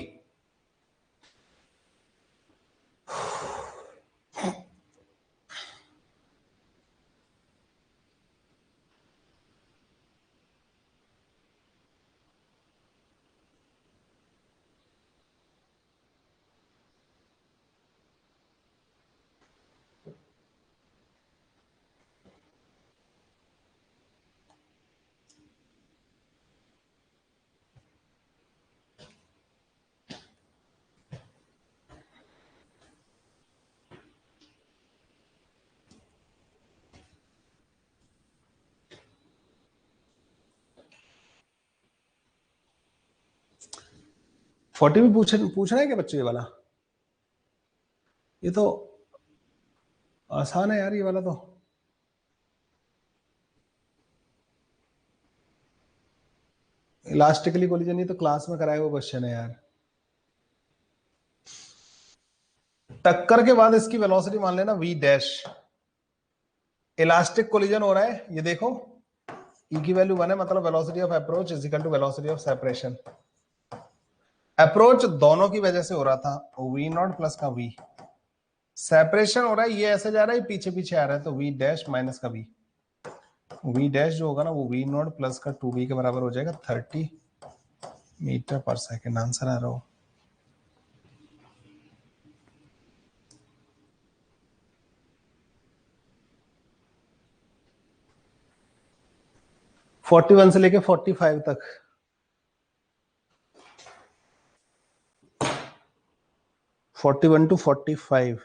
40 भी पूछ रहा है क्या बच्चे ये वाला? ये तो आसान है यार ये वाला तो। इलास्टिकली कोलिजन, ये तो क्लास में कराया हुआ क्वेश्चन है यार। टक्कर के बाद इसकी वेलोसिटी मान लेना v डैश। इलास्टिक कोलिजन हो रहा है, ये देखो e की वैल्यू 1 है, मतलब velocity of approach is equal to velocity of separation. Approach दोनों की वजह से हो रहा था, v नॉट प्लस का v। सेपरेशन हो रहा है, ये ऐसे जा रहा है, पीछे पीछे आ रहा है, तो v डैश माइनस का v। v डैश जो होगा ना वो v नॉट प्लस का 2v के बराबर हो जाएगा, 30 मीटर पर सेकेंड। आंसर आ रहा हो। फोर्टी वन से लेके 45 तक। 41 टू 45।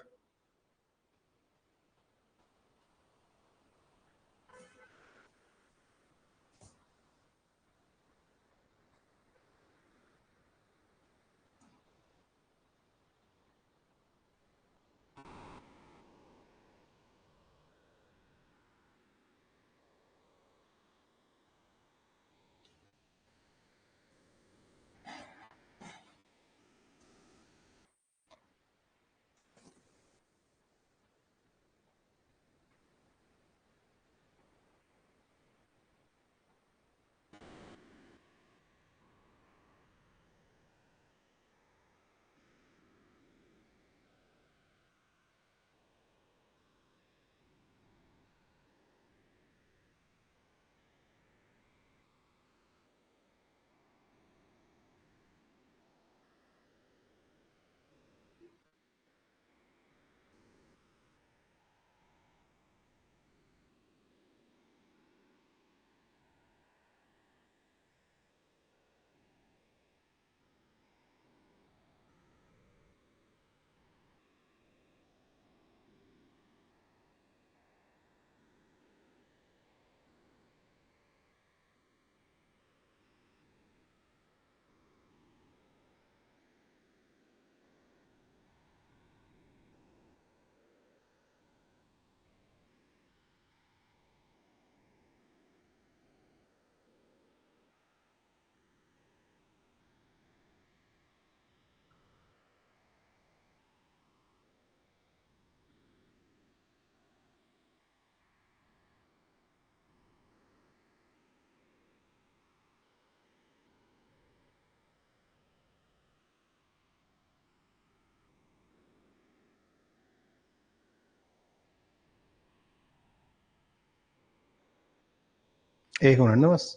एक मिनट ना बस।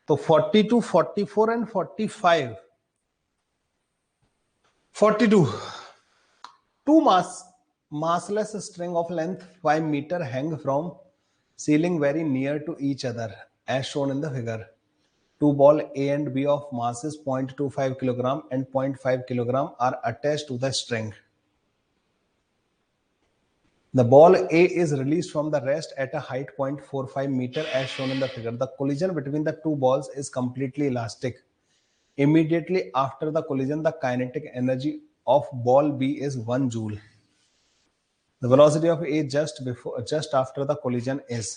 तो 42, 44 and 45। 42, two massless string of length 5 meter hang from ceiling very near to each other as shown in the figure. Two ball A and B of masses 0.25 kilogram and 0.5 kilogram are attached to the string. The ball A is released from the rest at a height 0.45 meter as shown in the figure. The collision between the two balls is completely elastic. Immediately after the collision, the kinetic energy of ball B is 1 joule. The velocity of A just after the collision is.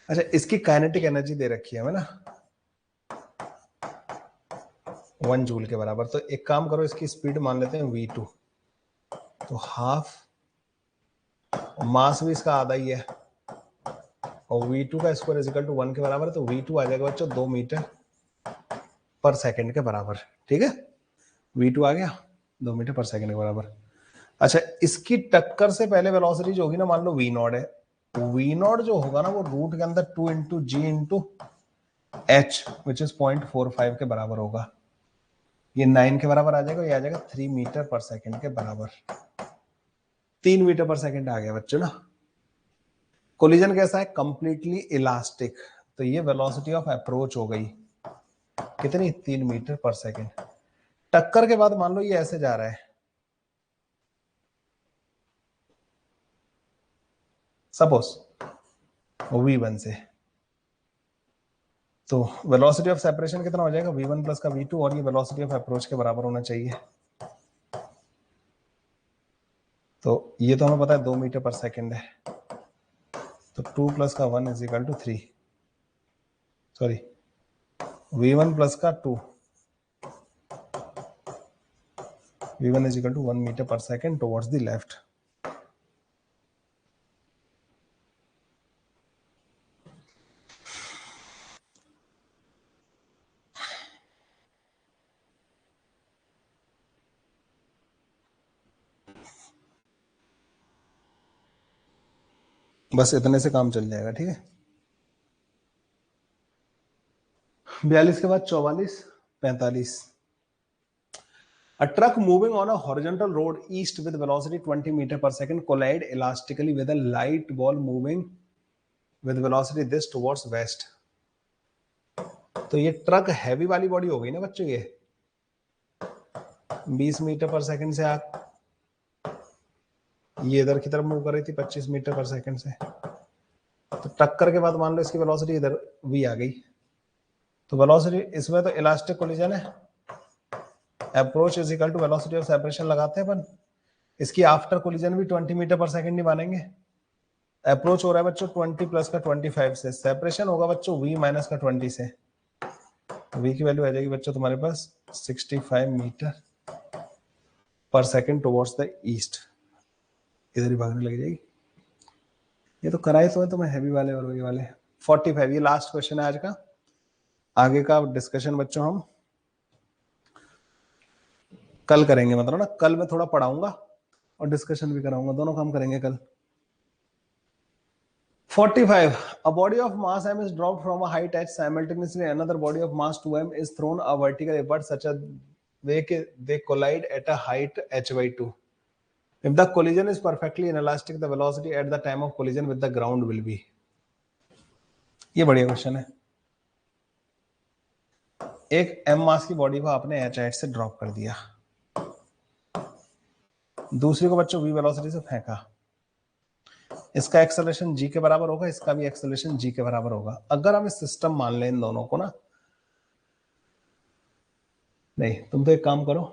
अच्छा, इसकी kinetic energy दे रखी है हमें ना 1 joule के बराबर। तो एक काम करो, इसकी स्पीड मान लेते हैं v2, तो हाफ, मास भी इसका आधा ही है, और v2 का स्क्वायर इज इक्वल टू 1 के बराबर है, तो v2 आ जाएगा बच्चों 2 मीटर पर सेकंड के बराबर। ठीक है, v2 आ गया 2 मीटर पर सेकंड के बराबर। अच्छा, इसकी टक्कर से पहले वेलोसिटी जो होगी ना, मान लो v नॉट है, v नॉट जो होगा ना वो रूट के अंदर 2 into g into h which is 0.45 के बराबर होगा। ये 9 के बराबर आ जाएगा, ये आ जाएगा 3 मीटर पर सेकंड के बराबर। 3 मीटर पर सेकंड आ गया बच्चों ना। कोलिजन कैसा है? Completely elastic. तो ये वेलोसिटी ऑफ अप्रोच हो गई कितनी? 3 मीटर पर सेकंड। टक्कर के बाद मान लो ये ऐसे जा रहा है, सपोज v1 से, तो वेलोसिटी ऑफ सेपरेशन कितना हो जाएगा? v1 प्लस का v2, और ये वेलोसिटी ऑफ अप्रोच के बराबर होना चाहिए। तो ये तो हमें पता है 2 मीटर पर सेकंड है, तो 2 प्लस का 1 is equal to 3, sorry v1 plus का 2, v1 is equal to 1 metre पर सेकंड टुवर्ड्स द लेफ्ट। बस इतने से काम चल जाएगा। ठीक है, 42 के बाद 44, 45। A truck moving on a horizontal road east with velocity 20 meter per second collide elastically with a light ball moving with velocity this towards west. तो ये ट्रक हैवी वाली बॉडी हो गई ना बच्चों, ये 20 मीटर पर सेकंड से ये इधर की तरफ मूव कर रही थी 25 मीटर पर सेकंड से। तो टक्कर के बाद मान लो इसकी वेलोसिटी इधर v आ गई, तो वेलोसिटी इसमें तो इलास्टिक कोलिजन है, approach is equal to velocity of separation लगाते हैं अपन। इसकी आफ्टर कोलिजन भी 20 मीटर पर सेकंड ही मानेंगे। अप्रोच हो रहा है बच्चों 20 प्लस का 25 से, सेपरेशन होगा बच्चों v माइनस का 20 से, v की वैल्यू आ जाएगी बच्चों तुम्हारे पास 65 मीटर पर सेकंड टुवर्ड्स द ईस्ट। इधर ही भागने लग जाएगी। ये तो कराए तो है तुम्हें हैवी वाले और वही वाले। 45, ये लास्ट क्वेश्चन है आज का। आगे का डिस्कशन बच्चों हम कल करेंगे, मतलब ना कल मैं थोड़ा पढ़ाऊंगा और डिस्कशन भी कराऊंगा, दोनों काम करेंगे कल। 45. A body of mass m is dropped from a height h. Simultaneously, another body of mass 2m is thrown a vertical upward such a way they collide at a height h by 2. If the collision is perfectly inelastic, the velocity at the time of collision with the ground will be. ये बढ़िया question है। एक m मास की body को आपने h height से drop कर दिया, दूसरी को बच्चों v वेलोसिटी से फेंका। इसका एक्सेलरेशन g के बराबर होगा, इसका भी एक्सेलरेशन g के बराबर होगा। अगर हम इस सिस्टम मान लें इन दोनों को ना, नहीं तुम तो एक काम करो,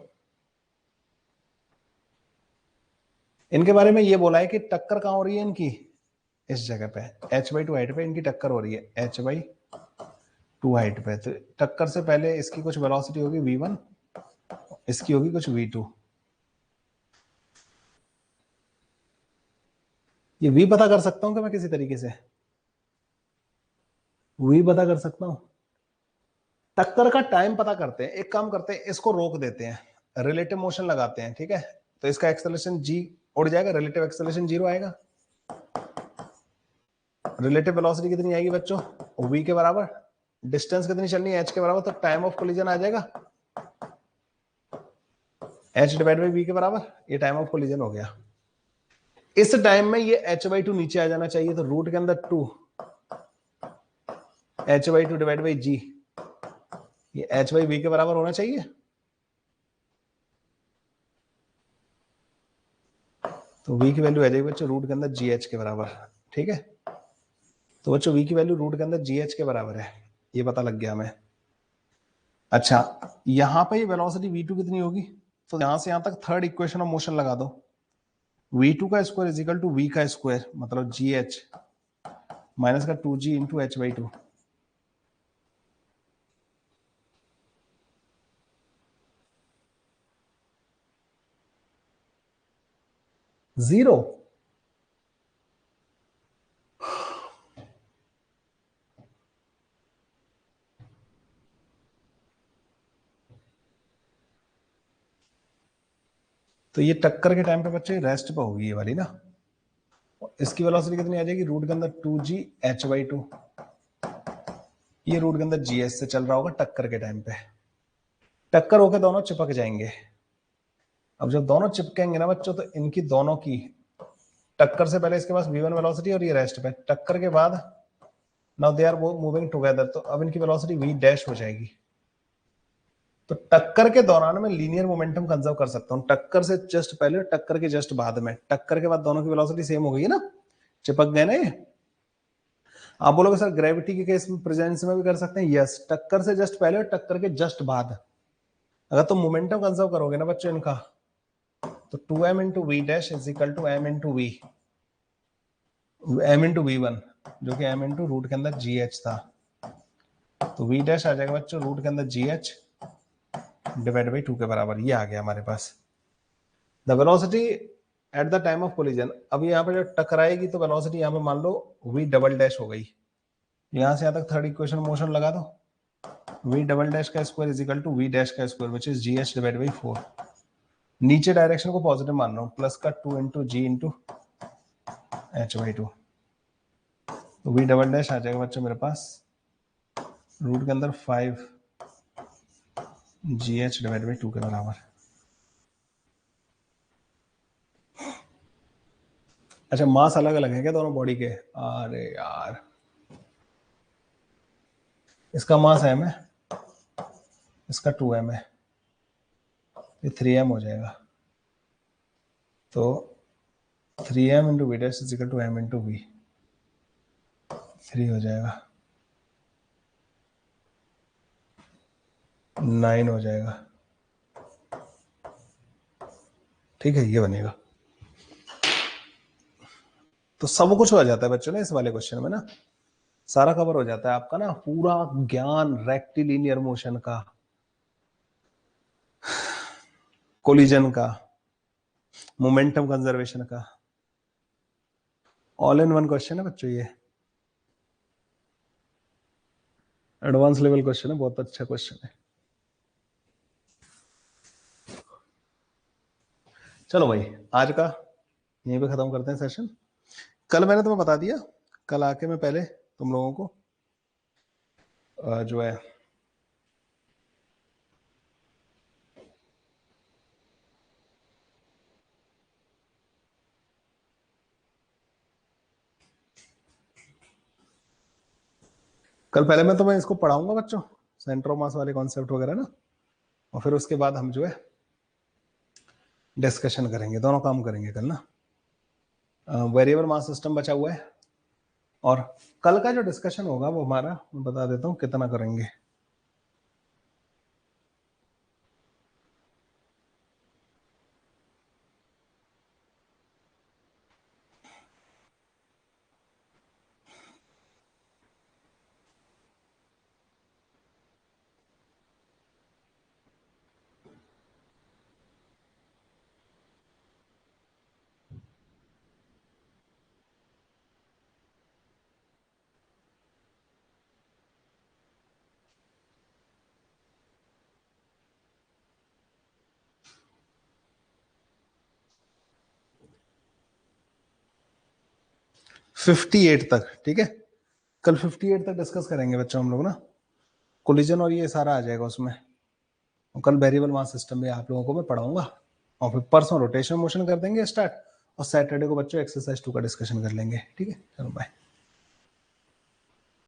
इनके बारे में ये बोला है कि टक्कर कहां हो रही है इनकी, इस जगह पे h/2 हाइट पे इनकी टक्कर हो रही है, h/2 हाइट पे। तो टक्कर से पहले इसकी कुछ वेलोसिटी होगी v1, इसकी होगी कुछ v2। ये v पता कर सकता हूं कि मैं किसी तरीके से v पता कर सकता हूं। टक्कर का टाइम पता करते हैं, एक काम करते हैं, इसको रोक देते हैं, रिलेटिव मोशन लगाते हैं। ठीक है, तो इसका एक्सेलरेशन g उड़ जाएगा, रिलेटिव एक्सेलरेशन 0 आएगा। रिलेटिव वेलोसिटी कितनी आएगी बच्चों? v के बराबर। डिस्टेंस कितनी चलनी है? h के बराबर। तो टाइम ऑफ कोलिजन आ जाएगा h डिवाइड बाई v के बराबर। ये टाइम ऑफ कोलिजन हो गया। इस टाइम में ये h/2 नीचे आ जाना चाहिए, तो रूट के अंदर 2 h/2 डिवाइड बाई g, ये h/v के बराबर होना चाहिए। तो v की वैल्यू आ जाएगी बच्चों रूट के अंदर gh के बराबर। ठीक है, तो बच्चों v की वैल्यू रूट के अंदर gh के बराबर है, ये पता लग गया हमें। अच्छा, यहां पे वेलोसिटी v2 कितनी होगी, तो यहां से यहां तक थर्ड इक्वेशन ऑफ मोशन लगा दो, v2 का square is equal to v का स्क्वायर मतलब gh माइनस का 2g इंटू h/2। जीरो, तो ये टक्कर के टाइम पे बच्चे रेस्ट पे होगी ये वाली ना, इसकी वेलोसिटी कितनी आ जाएगी, रूट के अंदर 2g h/2, ये रूट के अंदर gs से चल रहा होगा टक्कर के टाइम पे, टक्कर होकर दोनों चिपक जाएंगे। अब जब दोनों चिपकेंगे ना बच्चों, तो इनकी दोनों की टक्कर से पहले इसके पास v1 वेलोसिटी और ये रेस्ट पे, टक्कर के बाद now they are moving together, तो अब इनकी वेलोसिटी v डैश हो जाएगी। तो टक्कर के दौरान मैं लीनियर मोमेंटम कंजर्व कर सकता हूं, टक्कर से जस्ट पहले टक्कर के जस्ट बाद में, टक्कर के बाद दोनों की वेलोसिटी सेम हो गई है ना, चिपक गए ना ये। आप बोलोगे सर ग्रेविटी के केस में प्रेजेंस में भी कर सकते हैं, यस, टक्कर से जस्ट पहले और टक्कर के जस्ट बाद अगर तुम मोमेंटम कंजर्व करोगे ना बच्चों इनका, तो 2m into v dash is equal to m into v, m into v1 जो कि m इंटू रूट के अंदर gh था, तो v डैश आ जाएगा बच्चों रूट के अंदर gh डिवाइड बाई 2 के बराबर, ये आ गया हमारे पास the velocity at the time of collision. अब यहाँ पे जब टकराएगी तो वेलोसिटी यहाँ पे मान लो v डबल डैश हो गई, यहां से यहां तक थर्ड इक्वेशन मोशन लगा दो, v डबल डैश का square is equal to v dash का square which is gh divide by 4, नीचे डायरेक्शन को पॉजिटिव मान रहा हूँ, प्लस का 2 इंटू जी इंटू h/2, तो v डबल डैश आ जाएगा बच्चों मेरे पास रूट के अंदर 5 gh डिवाइड बाई 2 के बराबर। अच्छा, मास अलग अलग है क्या दोनों बॉडी के, अरे यार इसका मास m है, इसका 2m है, ये 3m हो जाएगा, तो 3m into v dash is equal to m into v, 3 हो जाएगा, 9 हो जाएगा, ठीक है, ये बनेगा। तो सब कुछ हो जाता है बच्चों ने इस वाले क्वेश्चन में ना, सारा कवर हो जाता है आपका ना पूरा ज्ञान रेक्टिलिनियर मोशन का, कोलिजन का, मोमेंटम कंजर्वेशन का, ऑल इन वन क्वेश्चन है बच्चों, ये एडवांस लेवल क्वेश्चन है, बहुत अच्छा क्वेश्चन है। चलो भाई आज का यहीं पे खत्म करते हैं सेशन। कल मैंने तुम्हें बता दिया, कल आके मैं पहले तुम लोगों को जो है कल पहले मैं तुम्हें इसको पढ़ाऊंगा बच्चों, सेंटर ऑफ मास वाले कॉन्सेप्ट वगैरह ना, और फिर उसके बाद हम जो है डिस्कशन करेंगे, दोनों काम करेंगे कल ना। वेरिएबल मास सिस्टम बचा हुआ है, और कल का जो डिस्कशन होगा वो हमारा मैं बता देता हूँ कितना करेंगे। फिफ्टी 58 तक, ठीक है, कल 58 तक डिस्कस करेंगे बच्चों हम लोग ना, कोलिजन और ये सारा आ जाएगा उसमें, और कल वेरिएबल मास सिस्टम भी आप लोगों को मैं पढ़ाऊंगा, और फिर परसों रोटेशन मोशन कर देंगे स्टार्ट, और सैटरडे को बच्चों एक्सरसाइज 2 का डिस्कशन कर लेंगे, ठीक है, चलो बाय।